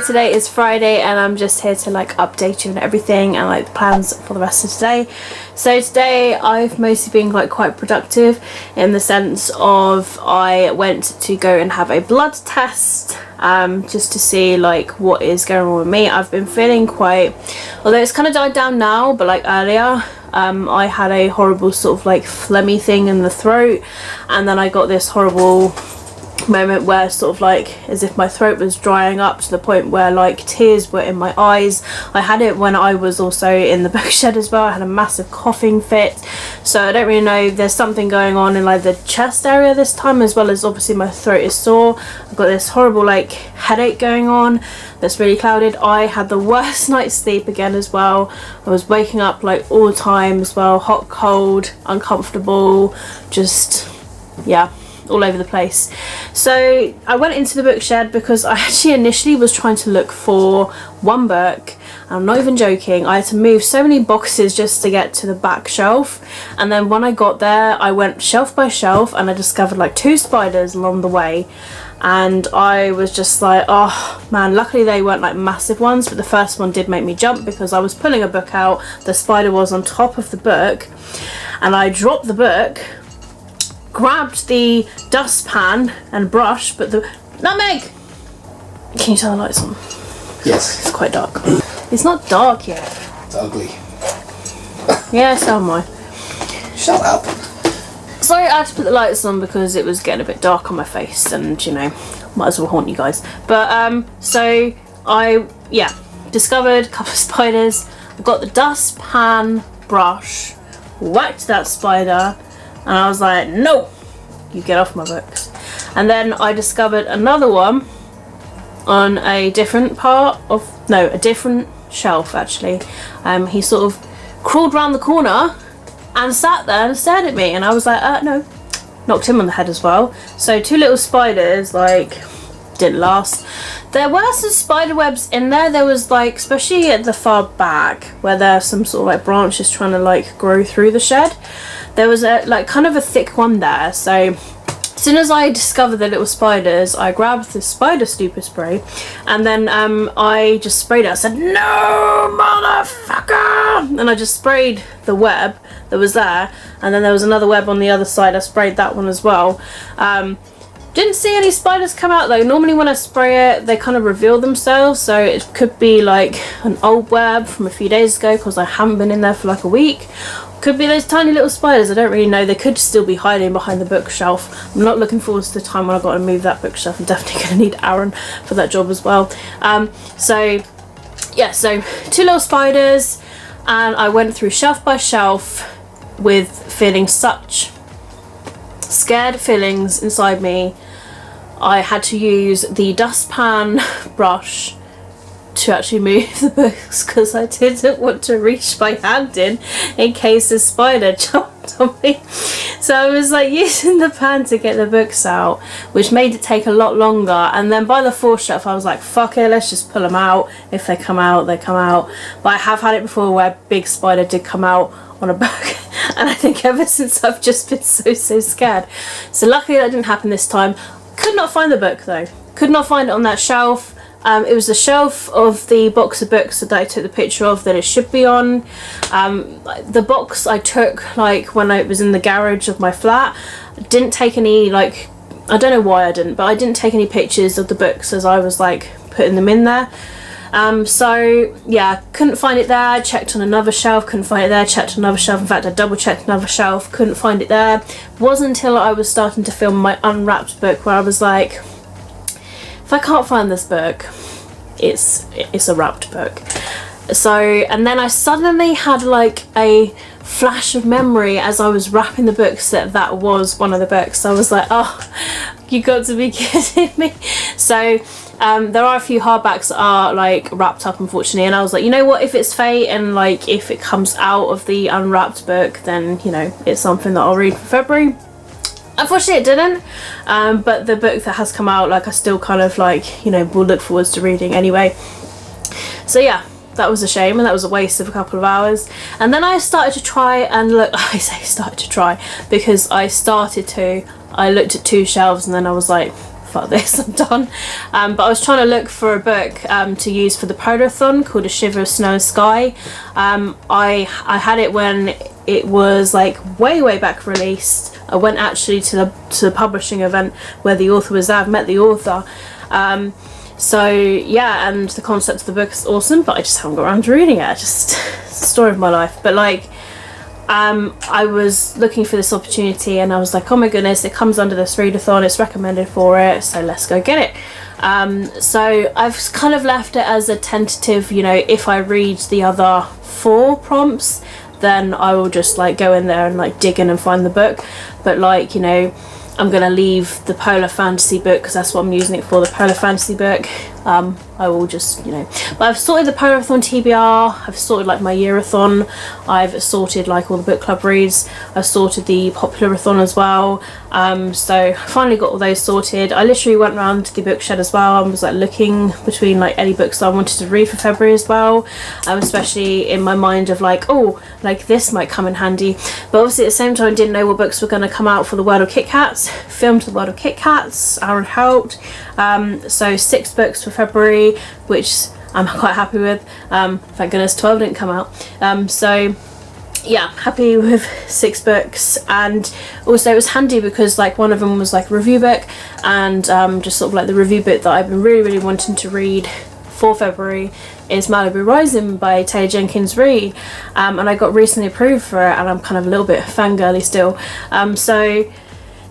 Today is Friday, and I'm just here to like update you on everything and like the plans for the rest of today. So today I've mostly been like quite productive in the sense of I went to go and have a blood test just to see like what is going on with me. I've been feeling quite, although it's kind of died down now, but like earlier I had a horrible sort of like phlegmy thing in the throat, and then I got this horrible moment where sort of like as if my throat was drying up to the point where like tears were in my eyes. I had it when I was also in the book shed as well. I had a massive coughing fit, so I don't really know, there's something going on in like the chest area this time, as well as obviously my throat is sore. I've got this horrible like headache going on that's really clouded. I had the worst night's sleep again as well. I was waking up like all the time as well, hot, cold, uncomfortable, just yeah, all over the place. So I went into the book shed because I actually initially was trying to look for one book. I'm not even joking, I had to move so many boxes just to get to the back shelf, and then when I got there I went shelf by shelf and I discovered like 2 spiders along the way, and I was just like, oh man, luckily they weren't like massive ones, but the first one did make me jump because I was pulling a book out, the spider was on top of the book, and I dropped the book, grabbed the dustpan and brush, but the nutmeg! Can you tell the lights on? Yes. It's quite dark. It's not dark yet. It's ugly. Yeah, so am I. Shut up. Sorry, I had to put the lights on because it was getting a bit dark on my face, and you know, might as well haunt you guys. But so I discovered a couple of spiders. I got the dustpan brush, whacked that spider, and I was like, no, you get off my books. And then I discovered another one on a different a different shelf actually. He sort of crawled round the corner and sat there and stared at me, and I was like, no. Knocked him on the head as well. So 2 little spiders, like, didn't last. There were some spider webs in there. There was like, especially at the far back where there are some sort of like branches trying to like grow through the shed, there was a like kind of a thick one there. So as soon as I discovered the little spiders, I grabbed the spider stupor spray, and then I just sprayed it. I said, no, motherfucker! And I just sprayed the web that was there, and then there was another web on the other side. I sprayed that one as well. Didn't see any spiders come out though. Normally when I spray it, they kind of reveal themselves, so it could be like an old web from a few days ago because I haven't been in there for like a week. Could be those tiny little spiders, I don't really know. They could still be hiding behind the bookshelf. I'm not looking forward to the time when I've got to move that bookshelf. I'm definitely going to need Aaron for that job as well. So 2 little spiders, and I went through shelf by shelf with feeling such scared feelings inside me. I had to use the dustpan brush to actually move the books because I didn't want to reach my hand in case a spider jumped on me. So I was like using the pan to get the books out, which made it take a lot longer. And then by the 4th shelf I was like, fuck it, let's just pull them out. If they come out, they come out. But I have had it before where a big spider did come out on a book, and I think ever since I've just been so scared. So luckily that didn't happen this time. Could not find the book though. Could not find it on that shelf. It was the shelf of the box of books that I took the picture of that it should be on. The box I took like when I was in the garage of my flat. Didn't take any, like, I don't know why I didn't, but I didn't take any pictures of the books as I was like putting them in there. So yeah, couldn't find it there. Checked on another shelf, couldn't find it there. Checked on another shelf. In fact, I double checked another shelf, couldn't find it there. Wasn't until I was starting to film my unwrapped book where I was like, if I can't find this book, it's a wrapped book. So, and then I suddenly had like a flash of memory as I was wrapping the books that was one of the books. I was like, oh, you got to be kidding me. So there are a few hardbacks that are like wrapped up, unfortunately, and I was like, you know what, if it's fate and like if it comes out of the unwrapped book, then you know it's something that I'll read for February. Unfortunately it didn't, but the book that has come out, like, I still kind of like, you know, will look forward to reading anyway. So yeah, that was a shame, and that was a waste of a couple of hours. And then I started to try and look, I say started to try because I looked at 2 shelves and then I was like, fuck this, I'm done. But I was trying to look for a book to use for the Polathon called A Shiver of Snow and Sky. I had it when it was like way back released. I went actually to the publishing event where the author was there. I've met the author. So yeah, and the concept of the book is awesome, but I just haven't got around to reading it. It's the story of my life. But like, I was looking for this opportunity and I was like, oh my goodness, it comes under this readathon, it's recommended for it, so let's go get it. So I've kind of left it as a tentative, you know, if I read the other 4 prompts, then I will just like go in there and like dig in and find the book. But like, you know, I'm gonna leave the Polar Fantasy book because that's what I'm using it for, the Polar Fantasy book. I will just, but I've sorted the Poemathon TBR, I've sorted like my yearathon, I've sorted like all the book club reads, I've sorted the popularathon as well. So I finally got all those sorted. I literally went around to the bookshed as well and was like looking between like any books that I wanted to read for February as well, especially in my mind of like, oh, like this might come in handy, but obviously at the same time I didn't know what books were going to come out for the World of Kit Kats. Filmed the World of Kit Kats, Aaron helped, so 6 books for February, which I'm quite happy with. Thank goodness 12 didn't come out, so yeah, happy with 6 books. And also it was handy because like one of them was like a review book, and just sort of like the review book that I've been really wanting to read for February is Malibu Rising by Taylor Jenkins Reid, and I got recently approved for it, and I'm kind of a little bit fangirly still, so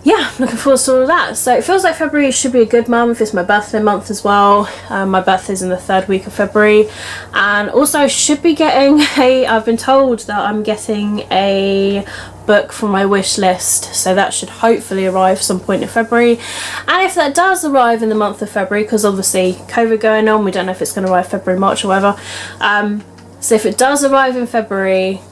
yeah, I'm looking forward to all of that. So it feels like February should be a good month. It's my birthday month as well. My birthday's in the 3rd week of February, and also I should be getting I've been told that I'm getting a book from my wish list, so that should hopefully arrive some point in February. And if that does arrive in the month of February, because obviously COVID going on, we don't know if it's going to arrive February, March or whatever, so if it does arrive in February,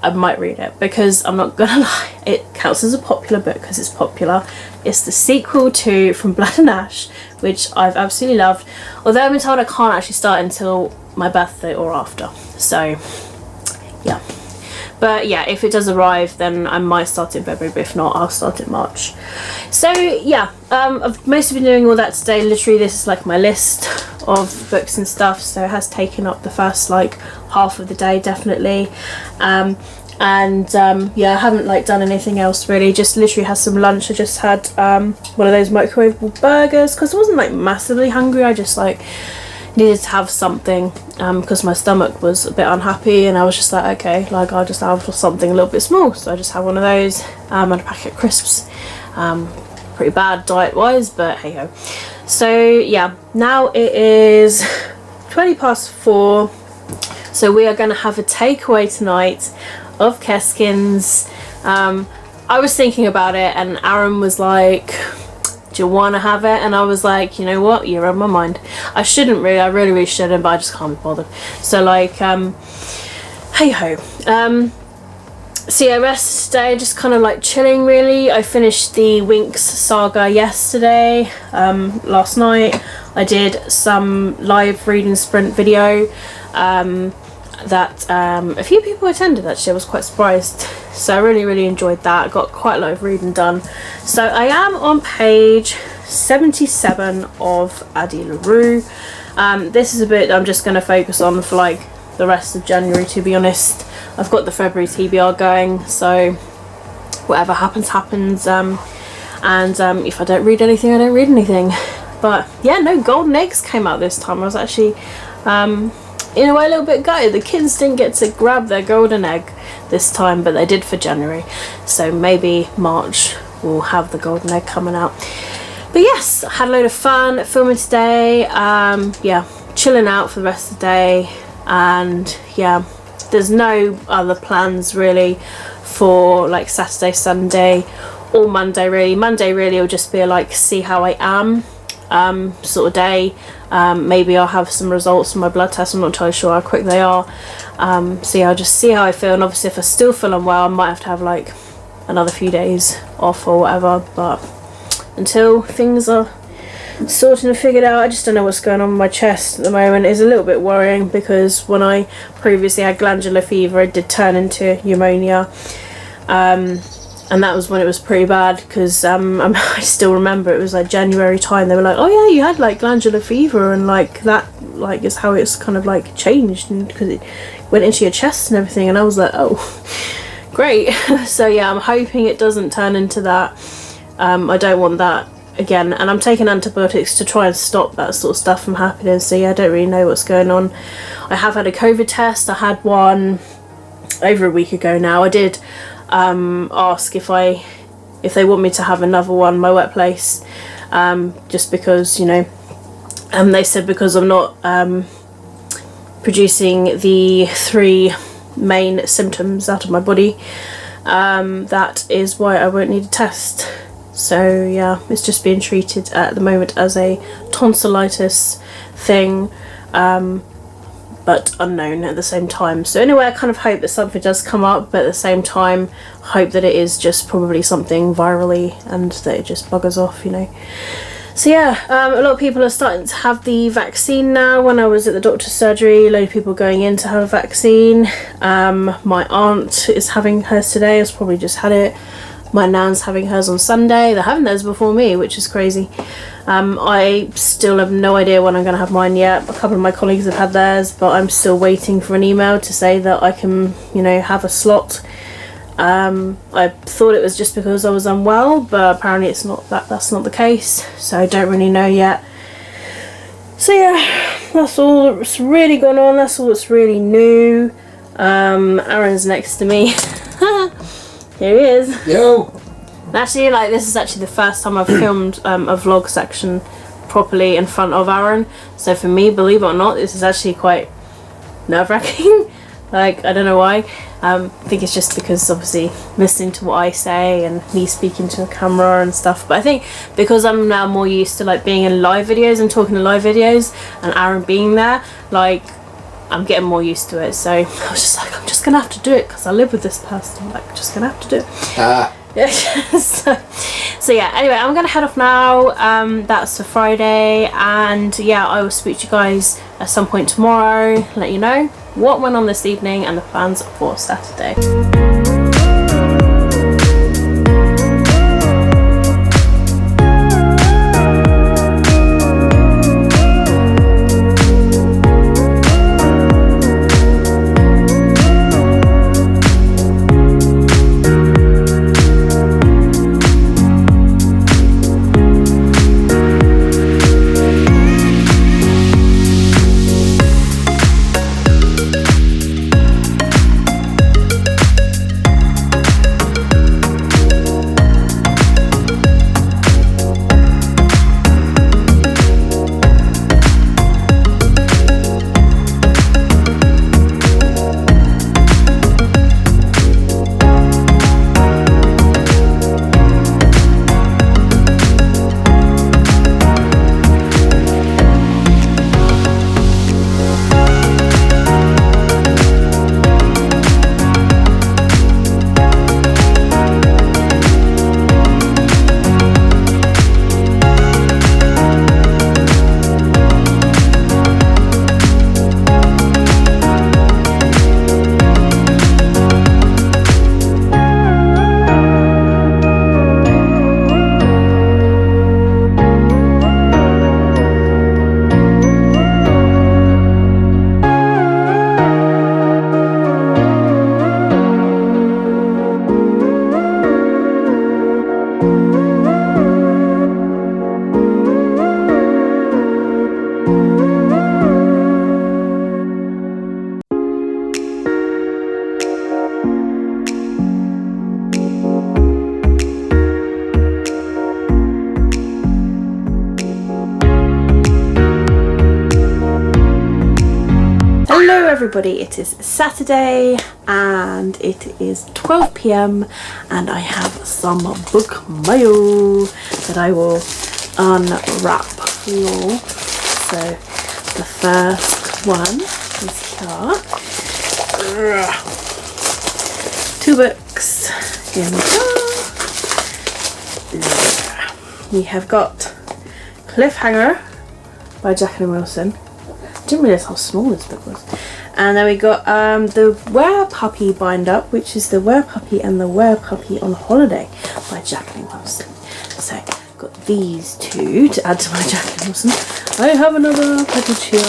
I might read it, because I'm not gonna lie, it counts as a popular book because it's popular. It's the sequel to From Blood and Ash, which I've absolutely loved, although I've been told I can't actually start until my birthday or after, so yeah. But yeah, if it does arrive, then I might start it in February, but if not, I'll start it in March. So yeah, I've mostly been doing all that today. Literally, this is like my list of books and stuff, so it has taken up the first like half of the day, definitely. Yeah, I haven't like done anything else really, just literally had some lunch. I just had one of those microwavable burgers because I wasn't like massively hungry. I just like needed to have something because my stomach was a bit unhappy, and I was just like, okay, like I'll just have something a little bit small, so I just had one of those and a packet of crisps. Pretty bad diet wise, but hey ho. So yeah, now it is 4:20, so we are going to have a takeaway tonight of Keskins. I was thinking about it, and Aaron was like, do you want to have it? And I was like, you know what, you're on my mind. I really shouldn't, but I just can't be bothered. So like, hey ho. So yeah, rest today, just kind of like chilling really. I finished the Winx saga yesterday. Last night I did some live reading sprint video that a few people attended actually. I was quite surprised, so I really enjoyed that. Got quite a lot of reading done. So I am on page 77 of Addie LaRue. This is a bit I'm just going to focus on for like the rest of January, to be honest. I've got the February TBR going, so whatever happens, if I don't read anything, I don't read anything. But yeah, no golden eggs came out this time. I was actually in a way a little bit gutted. The kids didn't get to grab their golden egg this time, but they did for January, so maybe March we'll have the golden egg coming out. But yes, I had a load of fun filming today. Yeah, chilling out for the rest of the day, and yeah, there's no other plans really for like Saturday, Sunday or Monday really. Monday really will just be a like see how I am sort of day. Maybe I'll have some results from my blood test. I'm not entirely sure how quick they are. So yeah, I'll just see how I feel, and obviously if I still feel unwell I might have to have like another few days off or whatever, but until things are sorted and figured out, I just don't know what's going on with my chest at the moment. It's a little bit worrying because when I previously had glandular fever it did turn into pneumonia, and that was when it was pretty bad, because I still remember it was like January time. They were like, oh yeah, you had like glandular fever, and like that like is how it's kind of like changed, and because it went into your chest and everything, and I was like, oh great. So yeah, I'm hoping it doesn't turn into that. I don't want that again, and I'm taking antibiotics to try and stop that sort of stuff from happening. So yeah, I don't really know what's going on. I have had a COVID test. I had one over a week ago now. I did ask if they want me to have another one in my workplace, just because, you know, they said because I'm not producing the 3 main symptoms out of my body, that is why I won't need a test. So yeah, it's just being treated at the moment as a tonsillitis thing, but unknown at the same time. So anyway, I kind of hope that something does come up, but at the same time hope that it is just probably something virally and that it just buggers off, you know. So yeah, a lot of people are starting to have the vaccine now. When I was at the doctor's surgery, a load of people going in to have a vaccine. My aunt is having hers today, has probably just had it. My nan's having hers on Sunday. They're having theirs before me, which is crazy. I still have no idea when I'm going to have mine yet. A couple of my colleagues have had theirs, but I'm still waiting for an email to say that I can, you know, have a slot. I thought it was just because I was unwell, but apparently it's not that's not the case, so I don't really know yet. So yeah, that's all that's really gone on. That's all that's really new. Aaron's next to me. Here he is. Yo! Actually, like, this is actually the first time I've filmed a vlog section properly in front of Aaron. So for me, believe it or not, this is actually quite nerve-wracking. Like, I don't know why. I think it's just because obviously listening to what I say and me speaking to a camera and stuff. But I think because I'm now more used to like being in live videos and talking to live videos and Aaron being there, like, I'm getting more used to it. So I was just like, I'm just gonna have to do it because I live with this person. Like, just gonna have to do it. Yeah. So yeah, anyway, I'm gonna head off now. That's for Friday, and yeah, I will speak to you guys at some point tomorrow, let you know what went on this evening and the plans for Saturday. Hello everybody, it is Saturday and it is 12 PM and I have some book mail that I will unwrap for you all. So the first one is here. 2 books in here. We have got Cliffhanger by Jacqueline Wilson. I didn't realise how small this book was. And then we got the Were Puppy bind up, which is the Were Puppy and the Were Puppy on Holiday by Jacqueline Wilson. So I've got these two to add to my Jacqueline Wilson. I have another package here.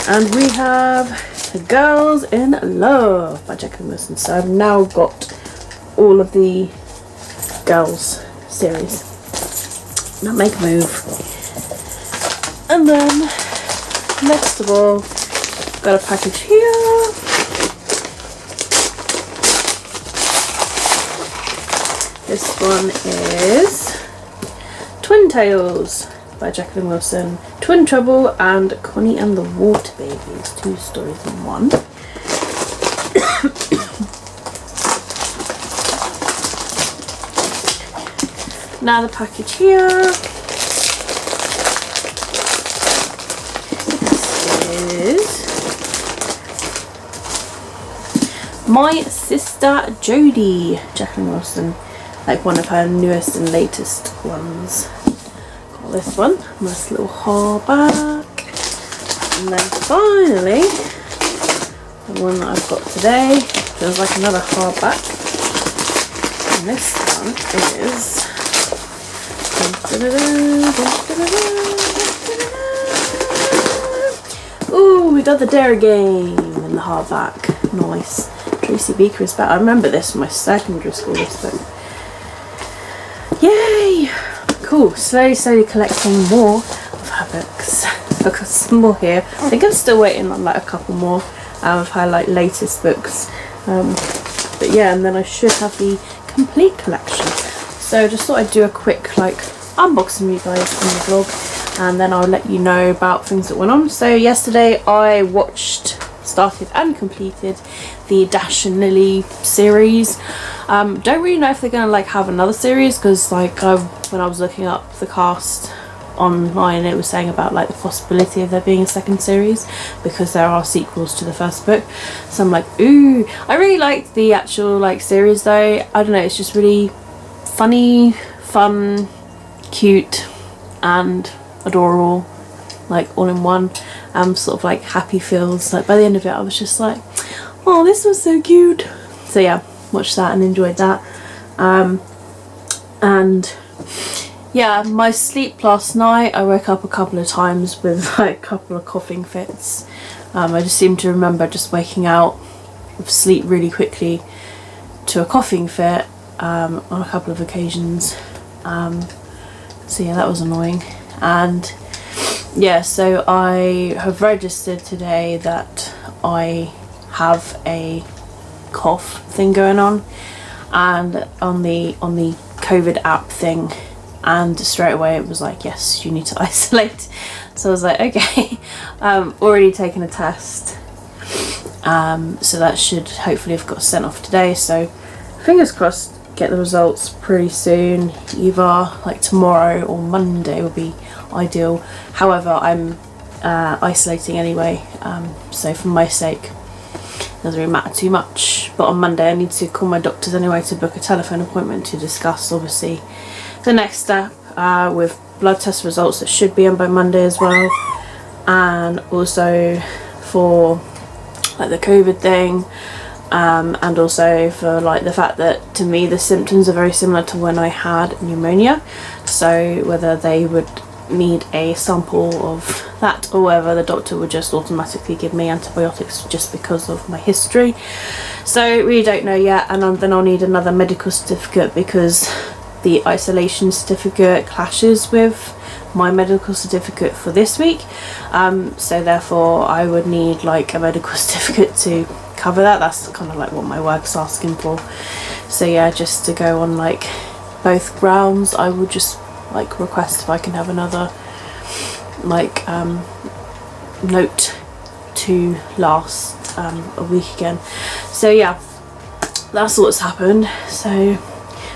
And we have The Girls in Love by Jacqueline Wilson. So I've now got all of the Girls series. Now make a move. And then, next of all, got a package here. This one is Twin Tales by Jacqueline Wilson. Twin Trouble and Connie and the Water Babies. 2 stories in one. Now the package here. This is My Sister Jodie, Jacqueline Wilson, like one of her newest and latest ones. Got this one, nice little hardback. And then finally, the one that I've got today, feels like another hardback. And this one is ooh, we got the Dare game in the hardback. Nice. Tracy Beaker is back. I remember this from my secondary school, this book. Yay! Cool. Slowly collecting more of her books. I've got some more here. I think I'm still waiting on like a couple more of her like latest books. But yeah, and then I should have the complete collection. So I just thought I'd do a quick like unboxing with you guys in the vlog, and then I'll let you know about things that went on. So yesterday I started and completed the Dash and Lily series. Don't really know if they're gonna like have another series, because like when I was looking up the cast online, it was saying about like the possibility of there being a second series, because there are sequels to the first book. So I'm like, ooh. I really liked the actual like series though. I don't know, it's just really funny, fun, cute and adorable, like all in one. Sort of like happy feels. Like by the end of it I was just like, oh, this was so cute. So yeah, watched that and enjoyed that. And yeah, my sleep last night, I woke up a couple of times with like a couple of coughing fits. I just seem to remember just waking out of sleep really quickly to a coughing fit on a couple of occasions. So yeah, that was annoying. And yeah, so I have registered today that I have a cough thing going on, and on the COVID app thing, and straight away it was like, yes, you need to isolate. So I was like, okay. Already taken a test, so that should hopefully have got sent off today, so fingers crossed get the results pretty soon. Either like tomorrow or Monday would be ideal. However, I'm isolating anyway, so for my sake it doesn't really matter too much. But on Monday I need to call my doctors anyway to book a telephone appointment to discuss obviously the next step with blood test results that should be in by Monday as well, and also for like the COVID thing, and also for like the fact that to me the symptoms are very similar to when I had pneumonia, so whether they would need a sample of that or whether the doctor would just automatically give me antibiotics just because of my history. So we don't know yet, and then I'll need another medical certificate because the isolation certificate clashes with my medical certificate for this week, so therefore I would need like a medical certificate to cover that. That's kind of like what my work's asking for. So yeah, just to go on like both grounds, I would just like request if I can have another like note to last a week again. So yeah, that's what's happened. So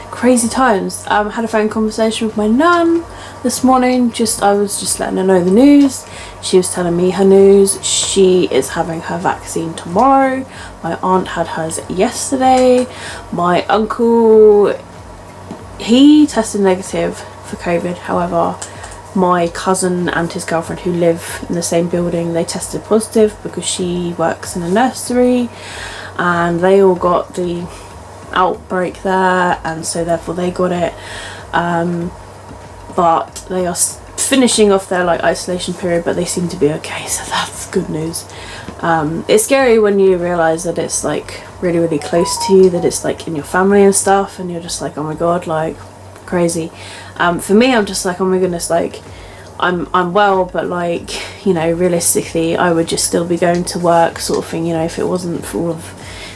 crazy times. Had a phone conversation with my nan this morning. I was just letting her know the news. She was telling me her news. She is having her vaccine tomorrow. My aunt had hers yesterday. My uncle, he tested negative for COVID. However, my cousin and his girlfriend who live in the same building, they tested positive because she works in a nursery, and they all got the outbreak there, and so therefore they got it, but they are finishing off their like isolation period, but they seem to be okay, so that's good news. It's scary when you realize that it's like really close to you, that it's like in your family and stuff, and you're just like, oh my god, like crazy. For me, I'm just like, oh my goodness, like I'm well, but like, you know, realistically I would just still be going to work sort of thing, you know, if it wasn't for all of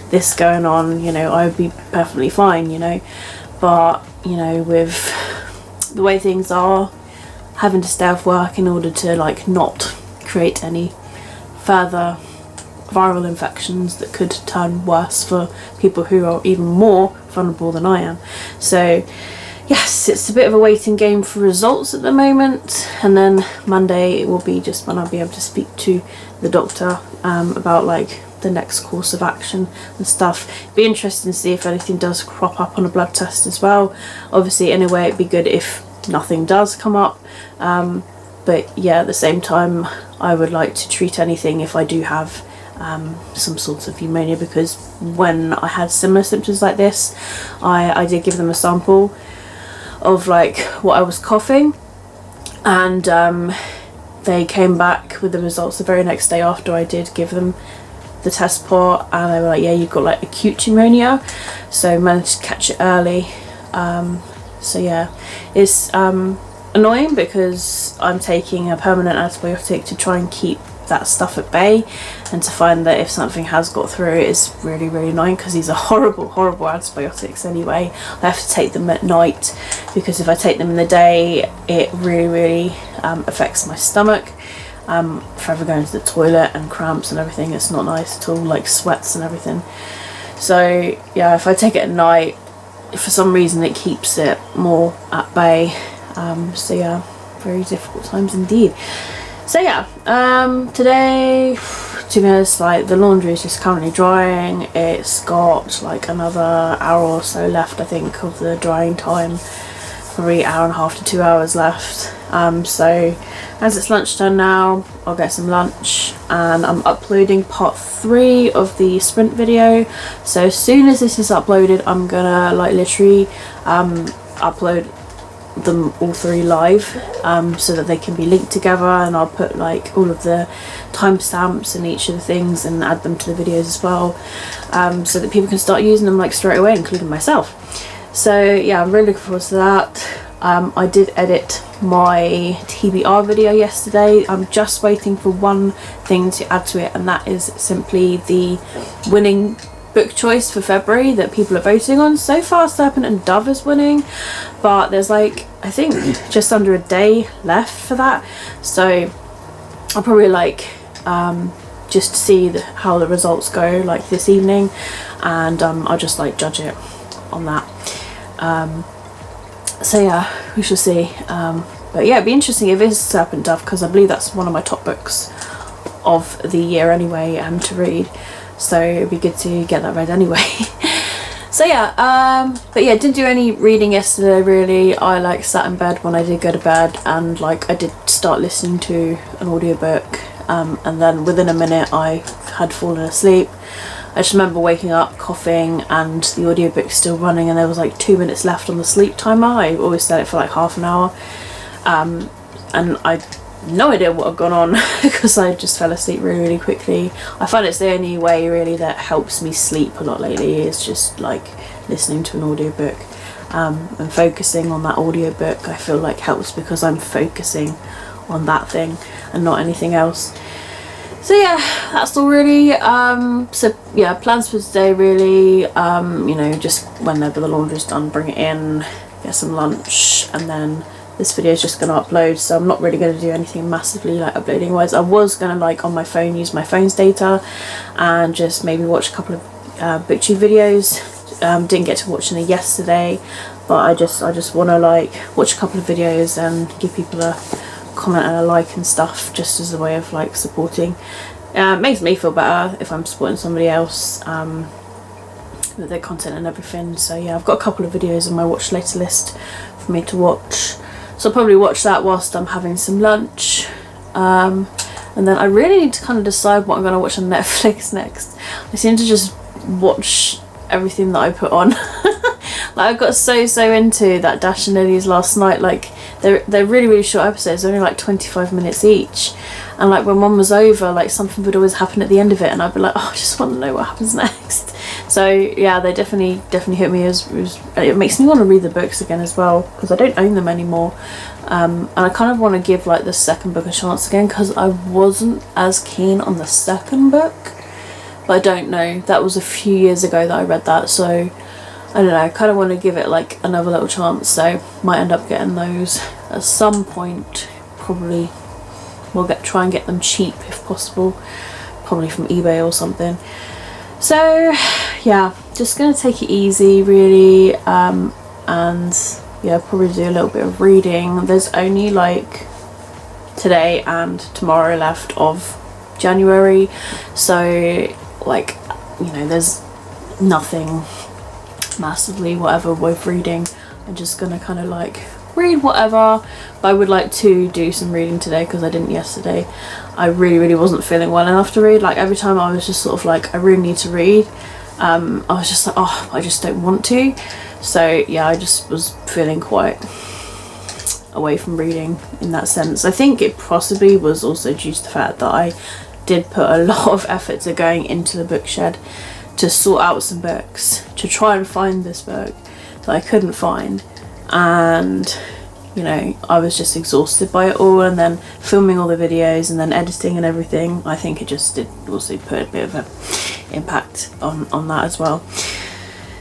this going on, you know, I would be perfectly fine, you know. But you know, with the way things are, having to stay off work in order to like not create any further viral infections that could turn worse for people who are even more vulnerable than I am. So yes, it's a bit of a waiting game for results at the moment, and then Monday it will be just when I'll be able to speak to the doctor about like the next course of action and stuff. Be interesting to see if anything does crop up on a blood test as well. Obviously, in a way, it'd be good if nothing does come up, but yeah, at the same time, I would like to treat anything if I do have some sort of pneumonia, because when I had similar symptoms like this, I did give them a sample of like what I was coughing, and they came back with the results the very next day after I did give them the test report, and they were like, yeah, you've got like acute pneumonia, so I managed to catch it early. So yeah, it's annoying because I'm taking a permanent antibiotic to try and keep that stuff at bay, and to find that if something has got through it is really, really annoying, because these are horrible antibiotics anyway. I have to take them at night, because if I take them in the day it really affects my stomach. Forever going to the toilet and cramps and everything, it's not nice at all, like sweats and everything. So yeah, if I take it at night, for some reason it keeps it more at bay. So yeah, very difficult times indeed. So yeah, today, to be honest, like the laundry is just currently drying. It's got like another hour or so left, I think, of the drying time. Probably hour and a half to 2 hours left. So as it's lunchtime now, I'll get some lunch, and I'm uploading part 3 of the sprint video. So as soon as this is uploaded, I'm gonna like literally upload them all 3 live, so that they can be linked together, and I'll put like all of the timestamps in each of the things and add them to the videos as well, so that people can start using them like straight away, including myself. So yeah, I'm really looking forward to that. I did edit my TBR video yesterday. I'm just waiting for one thing to add to it, and that is simply the winning book choice for February that people are voting on. So far Serpent and Dove is winning, but there's like, I think just under a day left for that, so I'll probably like just see how the results go like this evening, and I'll just like judge it on that. So yeah, we shall see. But yeah, it'd be interesting if it is Serpent Dove, because I believe that's one of my top books of the year anyway, to read. So it'd be good to get that read anyway. So yeah, but yeah, didn't do any reading yesterday really. I like sat in bed when I did go to bed, and like I did start listening to an audiobook, and then within a minute I had fallen asleep. I just remember waking up coughing and the audiobook's still running, and there was like 2 minutes left on the sleep timer. I always set it for like half an hour, and I no idea what had gone on because I just fell asleep really quickly. I find it's the only way really that helps me sleep a lot lately, is just like listening to an audiobook, and focusing on that audiobook. I feel like helps because I'm focusing on that thing and not anything else. So yeah, that's all really. So yeah, plans for today really, you know, just whenever the laundry's done, bring it in, get some lunch, and then this video is just going to upload. So I'm not really going to do anything massively like uploading wise. I was going to like on my phone use my phone's data and just maybe watch a couple of BookTube videos. Didn't get to watch any yesterday, but I just want to like watch a couple of videos and give people a comment and a like and stuff, just as a way of like supporting. It makes me feel better if I'm supporting somebody else with their content and everything. So yeah, I've got a couple of videos on my watch later list for me to watch, so I'll probably watch that whilst I'm having some lunch, and then I really need to kind of decide what I'm going to watch on Netflix next. I seem to just watch everything that I put on. Like I got so into that Dash and Lily's last night. Like they're really short episodes, only like 25 minutes each, and like when one was over, like something would always happen at the end of it, and I'd be like, oh, I just want to know what happens next. So yeah, they definitely hit me. It makes me want to read the books again as well, because I don't own them anymore, and I kind of want to give like the second book a chance again, because I wasn't as keen on the second book. But I don't know, that was a few years ago that I read that, so I don't know, I kind of want to give it like another little chance, so might end up getting those at some point. Probably we'll try and get them cheap if possible, probably from eBay or something. So yeah, just gonna take it easy really, and yeah, probably do a little bit of reading. There's only like today and tomorrow left of January, so like, you know, there's nothing massively whatever with reading. I'm just gonna kind of like read whatever, but I would like to do some reading today because I didn't yesterday. I really wasn't feeling well enough to read. Like every time I was just sort of like, I really need to read, I was just like, oh, I just don't want to. So yeah, I just was feeling quite away from reading in that sense. I think it possibly was also due to the fact that I did put a lot of effort to going into the bookshed to sort out some books, to try and find this book that I couldn't find, and you know, I was just exhausted by it all, and then filming all the videos and then editing and everything. I think it just did also put a bit of an impact on that as well.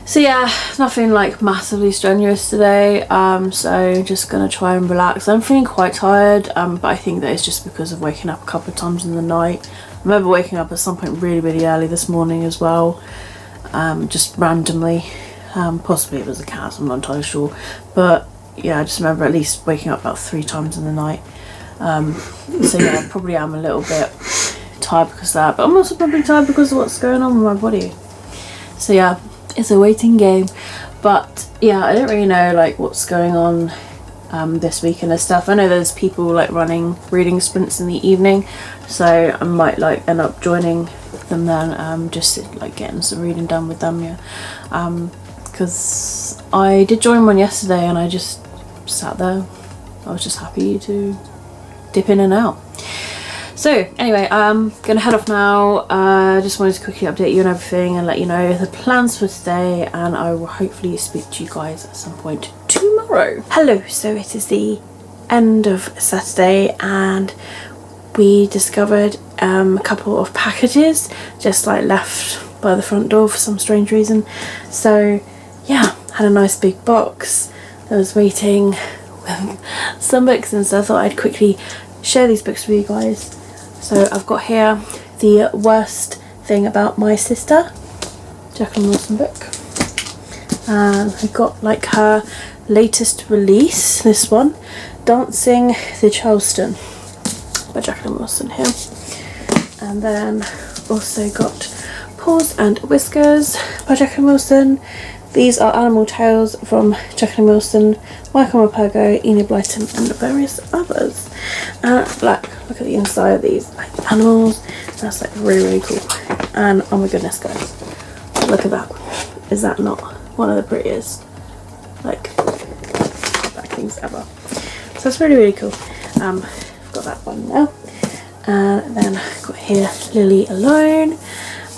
So yeah, nothing like massively strenuous today, so just gonna try and relax. I'm feeling quite tired, but I think that it's just because of waking up a couple of times in the night. I remember waking up at some point really early this morning as well, just randomly. Possibly it was a cat, I'm not entirely sure, but yeah, I just remember at least waking up about 3 times in the night. So yeah, I probably am a little bit tired because of that, but I'm also probably tired because of what's going on with my body. So yeah, it's a waiting game. But yeah, I don't really know like what's going on this weekend and stuff. I know there's people like running reading sprints in the evening, so I might like end up joining them then, just like getting some reading done with them. Yeah, because I did join one yesterday and I just sat there. I was just happy to dip in and out. So anyway, I'm gonna head off now. Just wanted to quickly update you on everything and let you know the plans for today, and I will hopefully speak to you guys at some point tomorrow. Hello, so it is the end of Saturday and we discovered a couple of packages just like left by the front door for some strange reason. So yeah, had a nice big box that was waiting with some books, and so I thought I'd quickly share these books with you guys. So I've got here The Worst Thing About My Sister, Jacqueline Wilson book, and I got like her latest release, this one, Dancing the Charleston by Jacqueline Wilson here, and then also got Paws and Whiskers by Jacqueline Wilson. These are animal tales from Jacqueline Wilson, Michael Morpurgo, Enid Blyton and various others. Like, look at the inside of these like animals. That's like really cool. And oh my goodness guys, look at that. Is that not one of the prettiest like back things ever? So it's really cool. I've got that one now. And then I've got here Lily Alone.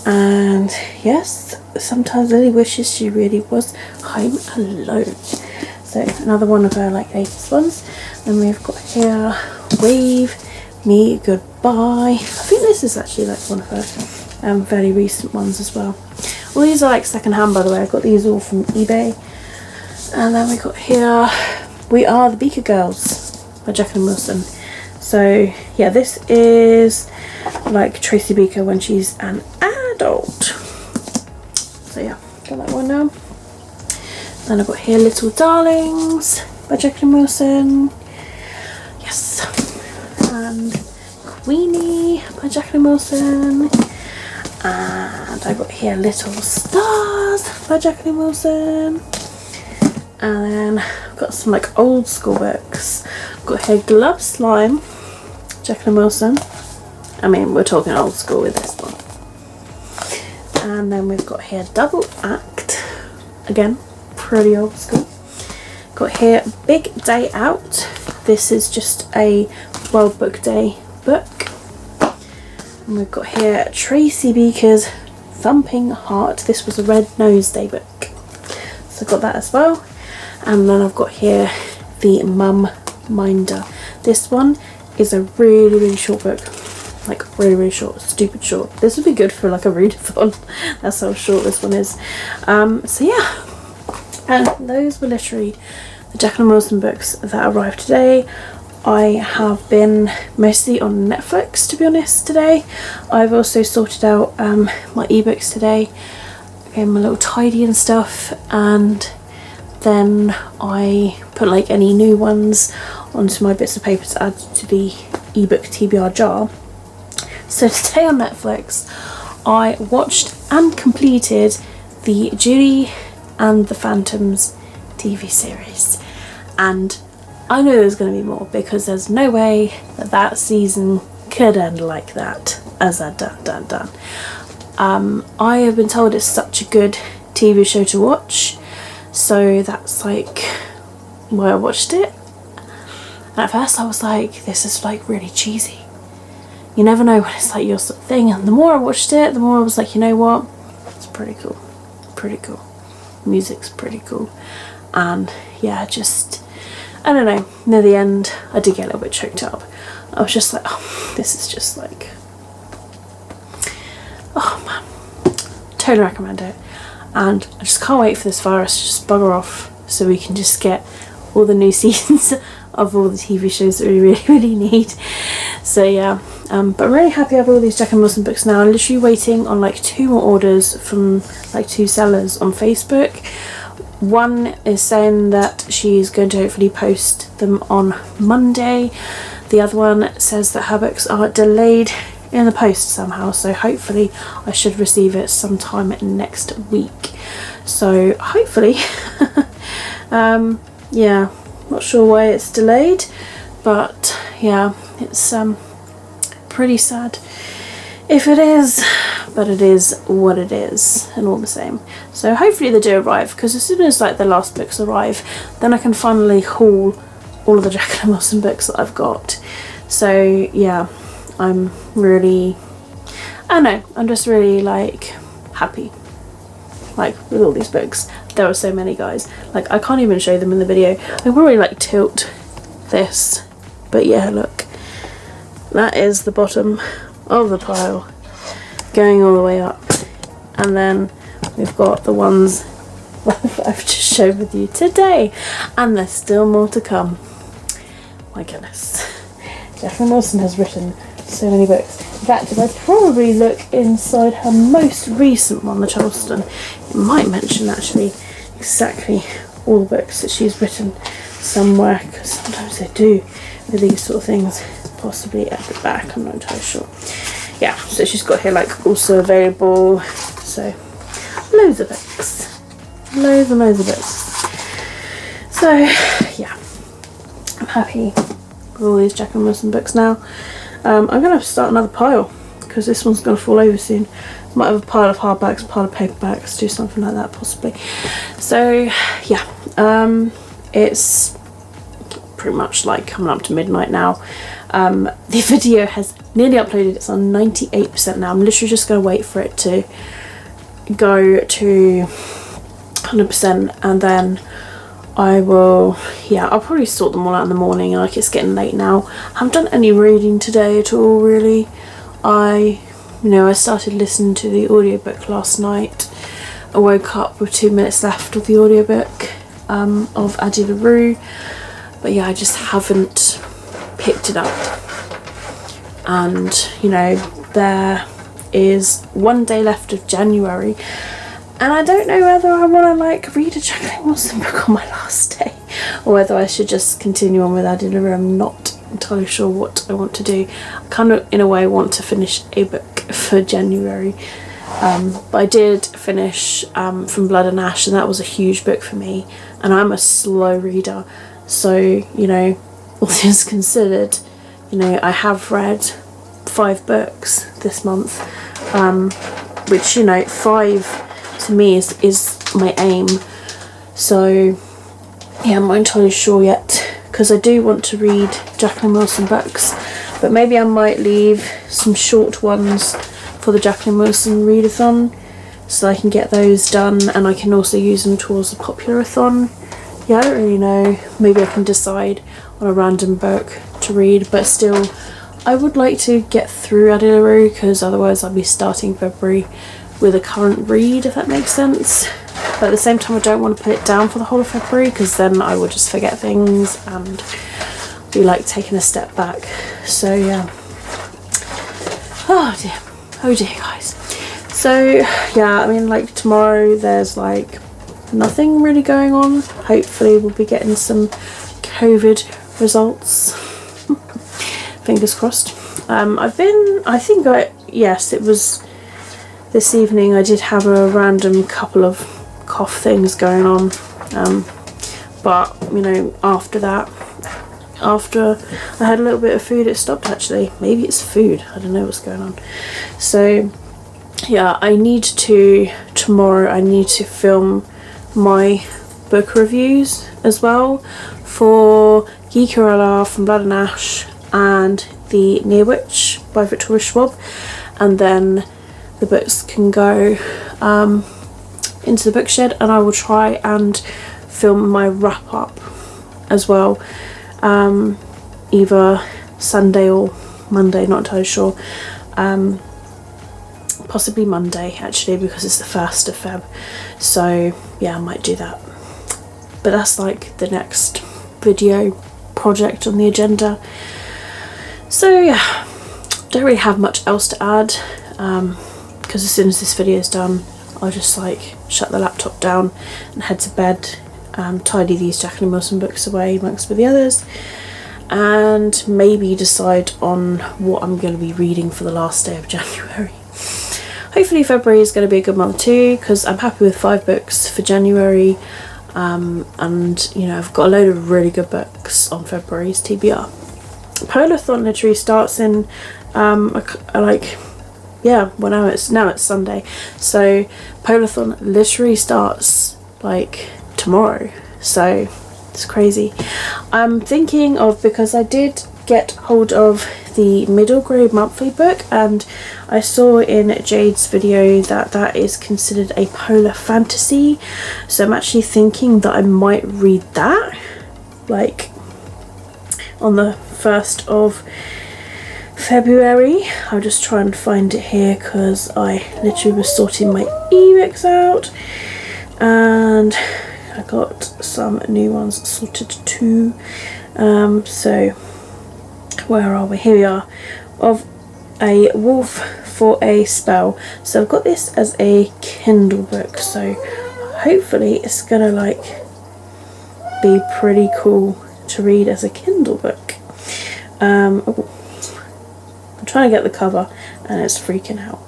And yes, sometimes Lily wishes she really was home alone. So another one of her like latest ones. Then we've got here Wave Me Goodbye. I think this is actually like one of her fairly recent ones as well. All these are like second hand, by the way. I got these all from eBay. And then we got here We Are the Beaker Girls by Jacqueline Wilson. So yeah, this is like Tracy Beaker when she's an adult. So yeah, got that one now. Then I've got here Little Darlings by Jacqueline Wilson. Yes. And Queenie by Jacqueline Wilson. And I got here Little Stars by Jacqueline Wilson. And then I've got some like old school books. I've got here Glove Slime, Jacqueline Wilson. I mean, we're talking old school with this one. And then we've got here Double Act, again pretty old school. Got here Big Day Out. This is just a World Book Day book. And we've got here Tracy Beaker's Thumping Heart. This was a Red Nose Day book, so I've got that as well. And then I've got here The Mum Minder. This one is a really short book, like really short, stupid short. This would be good for like a readathon. That's how short this one is. So yeah, and those were literally the Jacqueline Wilson books that arrived today. I have been mostly on Netflix, to be honest, today. I've also sorted out my ebooks today, getting my little tidy and stuff, and then I put like any new ones onto my bits of paper to add to the ebook TBR jar. So today on Netflix I watched and completed the Judy and the Phantoms TV series, and I know there's going to be more because there's no way that that season could end like that as that done. I have been told it's such a good TV show to watch, so that's like why I watched it. And at first I was like, this is like really cheesy. You never know when it's like your sort of thing, and the more I watched it, the more I was like, you know what, it's pretty cool. Music's pretty cool. And yeah, just, I don't know, near the end I did get a little bit choked up. I was just like, oh, this is just like, oh man, totally recommend it. And I just can't wait for this virus to just bugger off so we can just get all the new seasons of all the TV shows that we really need. So yeah, but I'm really happy I have all these Jacqueline Wilson books now. I'm literally waiting on like 2 more orders from like 2 sellers on Facebook. One is saying that she's going to hopefully post them on Monday. The other one says that her books are delayed in the post somehow, so hopefully I should receive it sometime next week. So hopefully yeah, not sure why it's delayed, but yeah, it's pretty sad if it is, but it is what it is, and all the same. So hopefully they do arrive, because as soon as like the last books arrive, then I can finally haul all of the Jacqueline Wilson books that I've got. So yeah, I'm really, I don't know, I'm just really like happy, like with all these books. There are so many, guys, like I can't even show them in the video. I can probably like tilt this, but yeah, look, that is the bottom of the pile going all the way up, and then we've got the ones I've just showed with you today, and there's still more to come. My goodness, Jacqueline Wilson has written so many books. In fact, if I probably look inside her most recent one, the Charleston, it might mention actually exactly all the books that she's written somewhere, because sometimes they do with these sort of things, possibly at the back, I'm not entirely sure. Yeah, so she's got here like also available, so loads of books, loads and loads of books. So yeah, I'm happy with all these Jacqueline Wilson books now. I'm going to have to start another pile because this one's going to fall over soon. Might have a pile of hardbacks, a pile of paperbacks, do something like that possibly. So yeah, it's pretty much like coming up to midnight now. The video has nearly uploaded, it's on 98% now. I'm literally just going to wait for it to go to 100%, and then I will, yeah, I'll probably sort them all out in the morning. Like, it's getting late now. I haven't done any reading today at all, really. I started listening to the audiobook last night. I woke up with 2 minutes left of the audiobook of Addie LaRue, but yeah, I just haven't picked it up. And there is 1 day left of January, and I don't know whether I want to like read a Jacqueline Wilson book on my last day, or whether I should just continue on with Addie LaRue. I'm not entirely sure what I want to do. I kind of in a way want to finish a book for January, but I did finish From Blood and Ash, and that was a huge book for me, and I'm a slow reader, so all things considered, I have read 5 books this month, which 5 to me is my aim. So yeah, I'm not entirely sure yet, because I do want to read Jacqueline Wilson books, but maybe I might leave some short ones for the Jacqueline Wilson readathon so I can get those done, and I can also use them towards the populathon. Yeah, I don't really know, maybe I can decide on a random book to read, but still I would like to get through Addie LaRue, because otherwise I'll be starting February with a current read, if that makes sense. But at the same time, I don't want to put it down for the whole of February, because then I will just forget things and be like taking a step back. So yeah, oh dear guys. So yeah, I mean, like tomorrow there's like nothing really going on. Hopefully we'll be getting some COVID results. Fingers crossed. Yes, it was this evening. I did have a random couple of cough things going on. But, you know, after I had a little bit of food, it stopped actually. Maybe it's food. I don't know what's going on. So, yeah, tomorrow I need to film my book reviews as well for Geekerella from Blood and Ash and The Near Witch by Victoria Schwab, and then the books can go into the bookshed, and I will try and film my wrap up as well, either Sunday or Monday, not entirely sure. Possibly Monday actually, because it's the 1st of Feb, so yeah, I might do that. But that's like the next video project on the agenda. So yeah, don't really have much else to add, because as soon as this video is done, I'll just like shut the laptop down and head to bed, tidy these Jacqueline Wilson books away amongst with the others, and maybe decide on what I'm going to be reading for the last day of January. Hopefully February is going to be a good month too, because I'm happy with 5 books for January, and you know, I've got a load of really good books on February's TBR. Polathon literally starts in now it's Sunday, so Polathon literally starts like tomorrow, so it's crazy. I'm thinking of, because I did get hold of the middle grade monthly book, and I saw in Jade's video that that is considered a polar fantasy, so I'm actually thinking that I might read that like on the 1st of February. I'll just try and find it here, because I literally was sorting my ebooks out and I got some new ones sorted too. So where are we? Here we are. Of A Wolf for a Spell. So I've got this as a Kindle book, so hopefully it's gonna like be pretty cool to read as a Kindle book. I'm trying to get the cover and it's freaking out.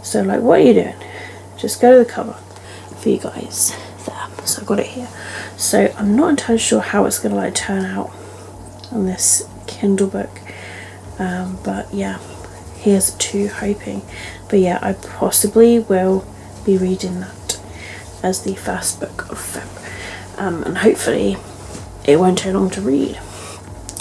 So like, what are you doing? Just go to the cover for you guys there. So I've got it here. So I'm not entirely sure how it's gonna like turn out on this Kindle book. But yeah, here's to hoping. But yeah, I possibly will be reading that as the first book of Feb. And hopefully it won't take long to read.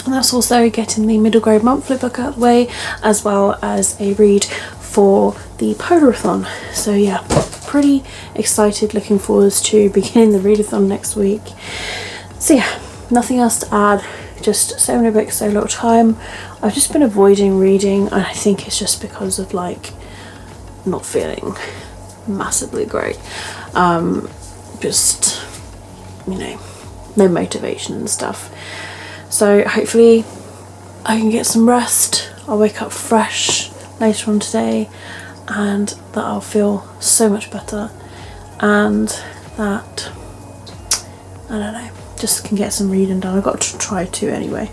And that's also getting the middle grade monthly book out of the way, as well as a read for the Polathon. So yeah, pretty excited, looking forward to beginning the readathon next week. So yeah, nothing else to add, just so many books, so little time. I've just been avoiding reading, and I think it's just because of like not feeling massively great. Just, you know, no motivation and stuff. So hopefully I can get some rest. I'll wake up fresh later on today, and that I'll feel so much better, and that, I don't know, just can get some reading done. I've got to try to anyway.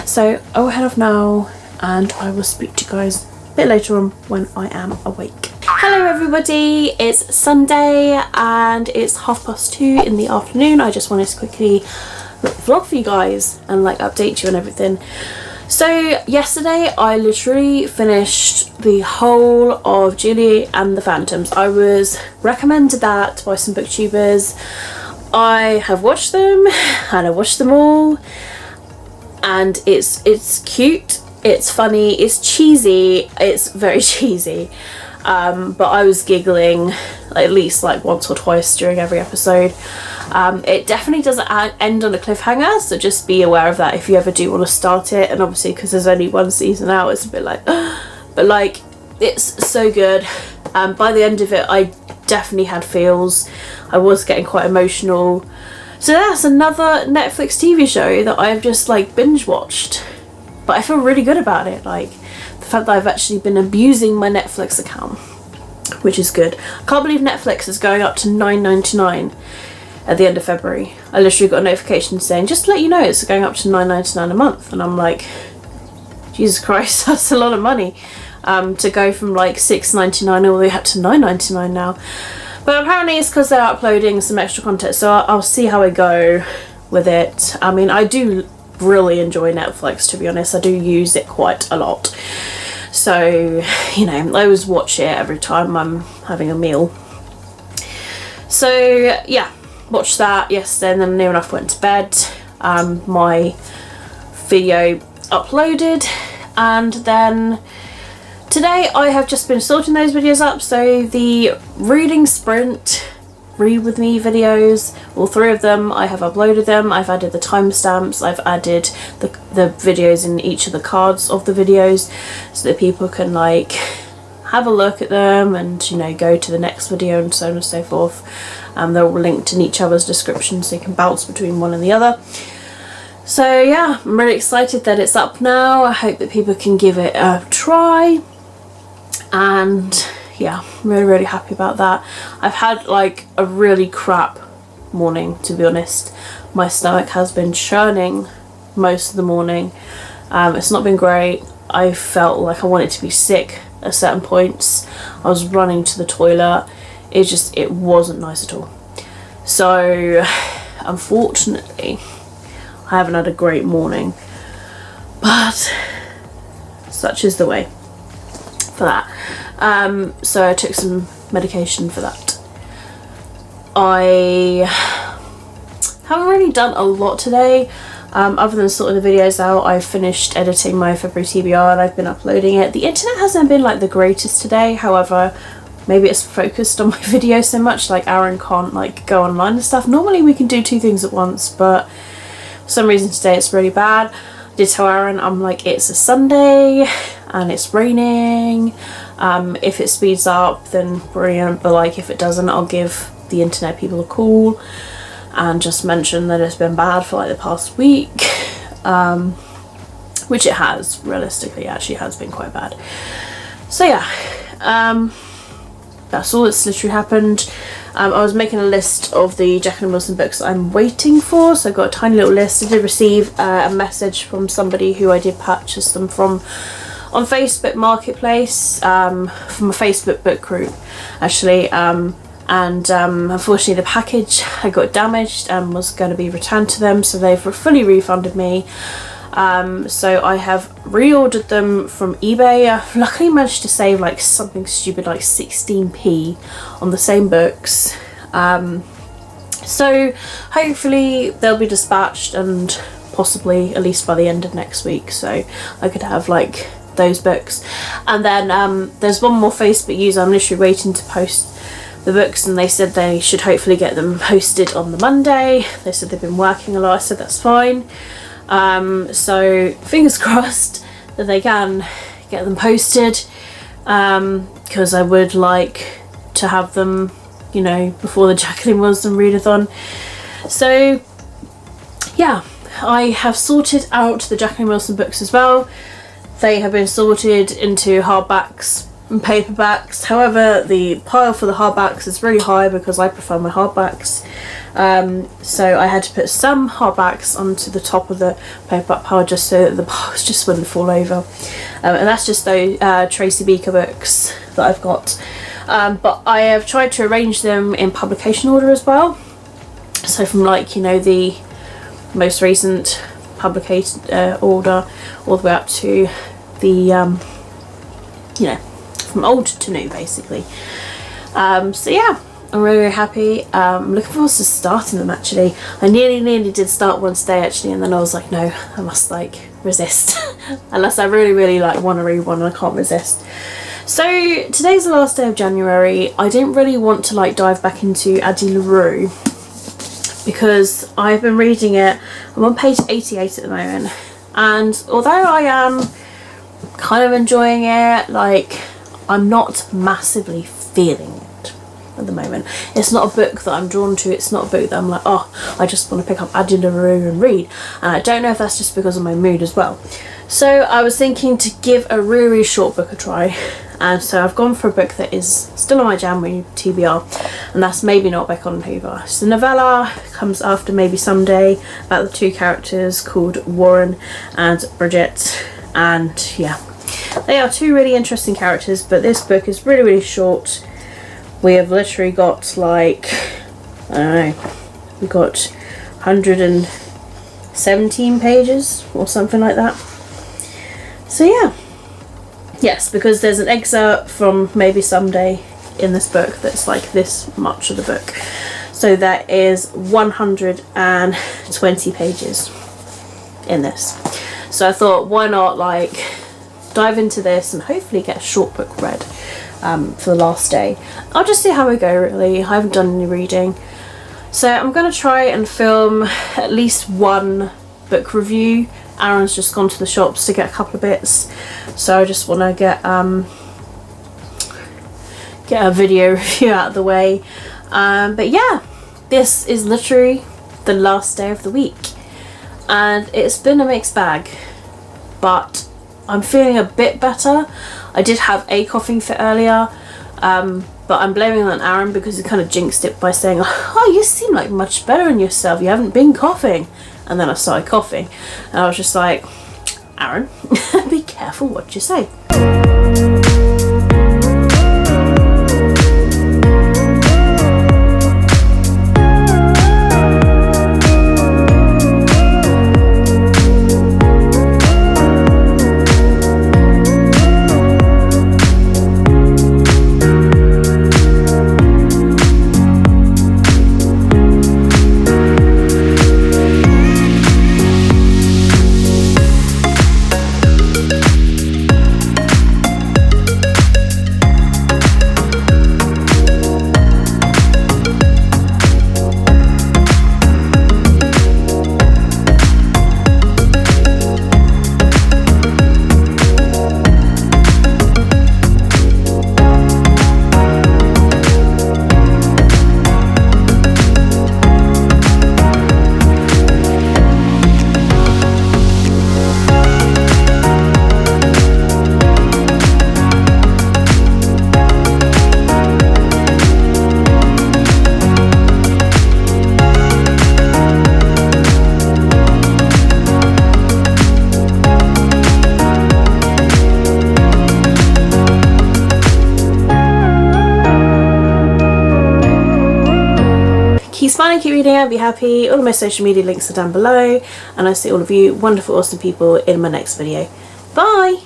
So I will head off now, and I will speak to you guys a bit later on when I am awake. Hello everybody, it's Sunday and it's 2:30 in the afternoon. I just wanted to quickly vlog for you guys and like update you on everything. So yesterday I literally finished the whole of Julie and the Phantoms. I was recommended that by some booktubers. I have watched them, and I watched them all, and it's cute, it's funny, it's cheesy, it's very cheesy, but I was giggling at least like once or twice during every episode. It definitely doesn't end on a cliffhanger, so just be aware of that if you ever do want to start it, and obviously because there's only one season out, it's a bit like but like, it's so good. By the end of it I definitely had feels. I was getting quite emotional. So that's another Netflix TV show that I've just like binge watched, but I feel really good about it. Like the fact that I've actually been abusing my Netflix account, which is good. I can't believe Netflix is going up to $9.99. at the end of February. I literally got a notification saying, just to let you know, it's going up to $9.99 a month. And I'm like, Jesus Christ, that's a lot of money. To go from like $6.99 all the way up to $9.99 now. But apparently it's because they're uploading some extra content, so I'll see how I go with it. I mean, I do really enjoy Netflix, to be honest. I do use it quite a lot. So, you know, I always watch it every time I'm having a meal. So, yeah, watched that yesterday and then near enough went to bed. My video uploaded, and then today I have just been sorting those videos up. So the reading sprint, read with me videos, all 3 of them, I have uploaded them. I've added the timestamps, I've added the videos in each of the cards of the videos so that people can like have a look at them and, you know, go to the next video and so on and so forth. They're all linked in each other's description so you can bounce between one and the other. So yeah, I'm really excited that it's up now. I hope that people can give it a try. And yeah, I'm really happy about that. I've had like a really crap morning, to be honest. My stomach has been churning most of the morning. It's not been great. I felt like I wanted to be sick at certain points. I was running to the toilet. It wasn't nice at all. So unfortunately I haven't had a great morning, but such is the way for that. So I took some medication for that. I haven't really done a lot today, other than sorting the videos out. I've finished editing my February TBR and I've been uploading it. The internet hasn't been like the greatest today, however maybe it's focused on my video so much, like Aaron can't like go online and stuff. Normally we can do 2 things at once, but for some reason today it's really bad. I did tell Aaron, I'm like, it's a Sunday and it's raining. If it speeds up then brilliant, but like if it doesn't, I'll give the internet people a call and just mention that it's been bad for like the past week, which it has. Realistically, it actually has been quite bad. So yeah, that's all that's literally happened. I was making a list of the Jacqueline Wilson books that I'm waiting for, so I've got a tiny little list. I did receive a message from somebody who I did purchase them from on Facebook Marketplace, from a Facebook book group actually, and unfortunately the package had got damaged and was going to be returned to them, so they've fully refunded me. So I have reordered them from eBay. I've luckily managed to save like something stupid like 16p on the same books. So hopefully they'll be dispatched and possibly at least by the end of next week, so I could have like those books. And then there's one more Facebook user I'm literally waiting to post the books, and they said they should hopefully get them posted on the Monday. They said they've been working a lot. I said that's fine. So fingers crossed that they can get them posted, because I would like to have them, you know, before the Jacqueline Wilson readathon. So yeah, I have sorted out the Jacqueline Wilson books as well. They have been sorted into hardbacks and paperbacks. However, the pile for the hardbacks is really high because I prefer my hardbacks. So I had to put some hardbacks onto the top of the paperback pile just so that the piles just wouldn't fall over. And that's just those Tracy Beaker books that I've got. But I have tried to arrange them in publication order as well. So from like, you know, the most recent publication order all the way up to the, you know, from old to new basically. So yeah, I'm really happy. I'm looking forward to starting them actually. I nearly did start one today actually, and then I was like, no, I must like resist unless I really like want to read one and I can't resist. So today's the last day of January. I didn't really want to like dive back into Addie LaRue because I've been reading it. I'm on page 88 at the moment, and although I am kind of enjoying it, like I'm not massively feeling it at the moment. It's not a book that I'm drawn to. It's not a book that I'm like, oh, I just want to pick up Addie LaRue and read. And I don't know if that's just because of my mood as well. So I was thinking to give a really short book a try, and so I've gone for a book that is still on my January TBR, and that's Maybe Not by Colin Hoover. It's a novella, comes after Maybe Someday, about the two characters called Warren and Bridget, and yeah, they are two really interesting characters, but this book is really, really short. We have literally got like, I don't know, we've got 117 pages or something like that. So yeah, yes, because there's an excerpt from Maybe Someday in this book that's like this much of the book. So that is 120 pages in this. So I thought, why not like dive into this and hopefully get a short book read for the last day. I'll just see how I go really. I haven't done any reading. So I'm going to try and film at least one book review. Aaron's just gone to the shops to get a couple of bits, so I just want to get a video review out of the way. But yeah, this is literally the last day of the week, and it's been a mixed bag, but I'm feeling a bit better. I did have a coughing fit earlier, but I'm blaming it on Aaron because he kind of jinxed it by saying, oh, you seem like much better in yourself, you haven't been coughing. And then I started coughing, and I was just like, Aaron, be careful what you say. Keep smiling, keep reading, and be happy. All of my social media links are down below, and I'll see all of you wonderful, awesome people in my next video. Bye!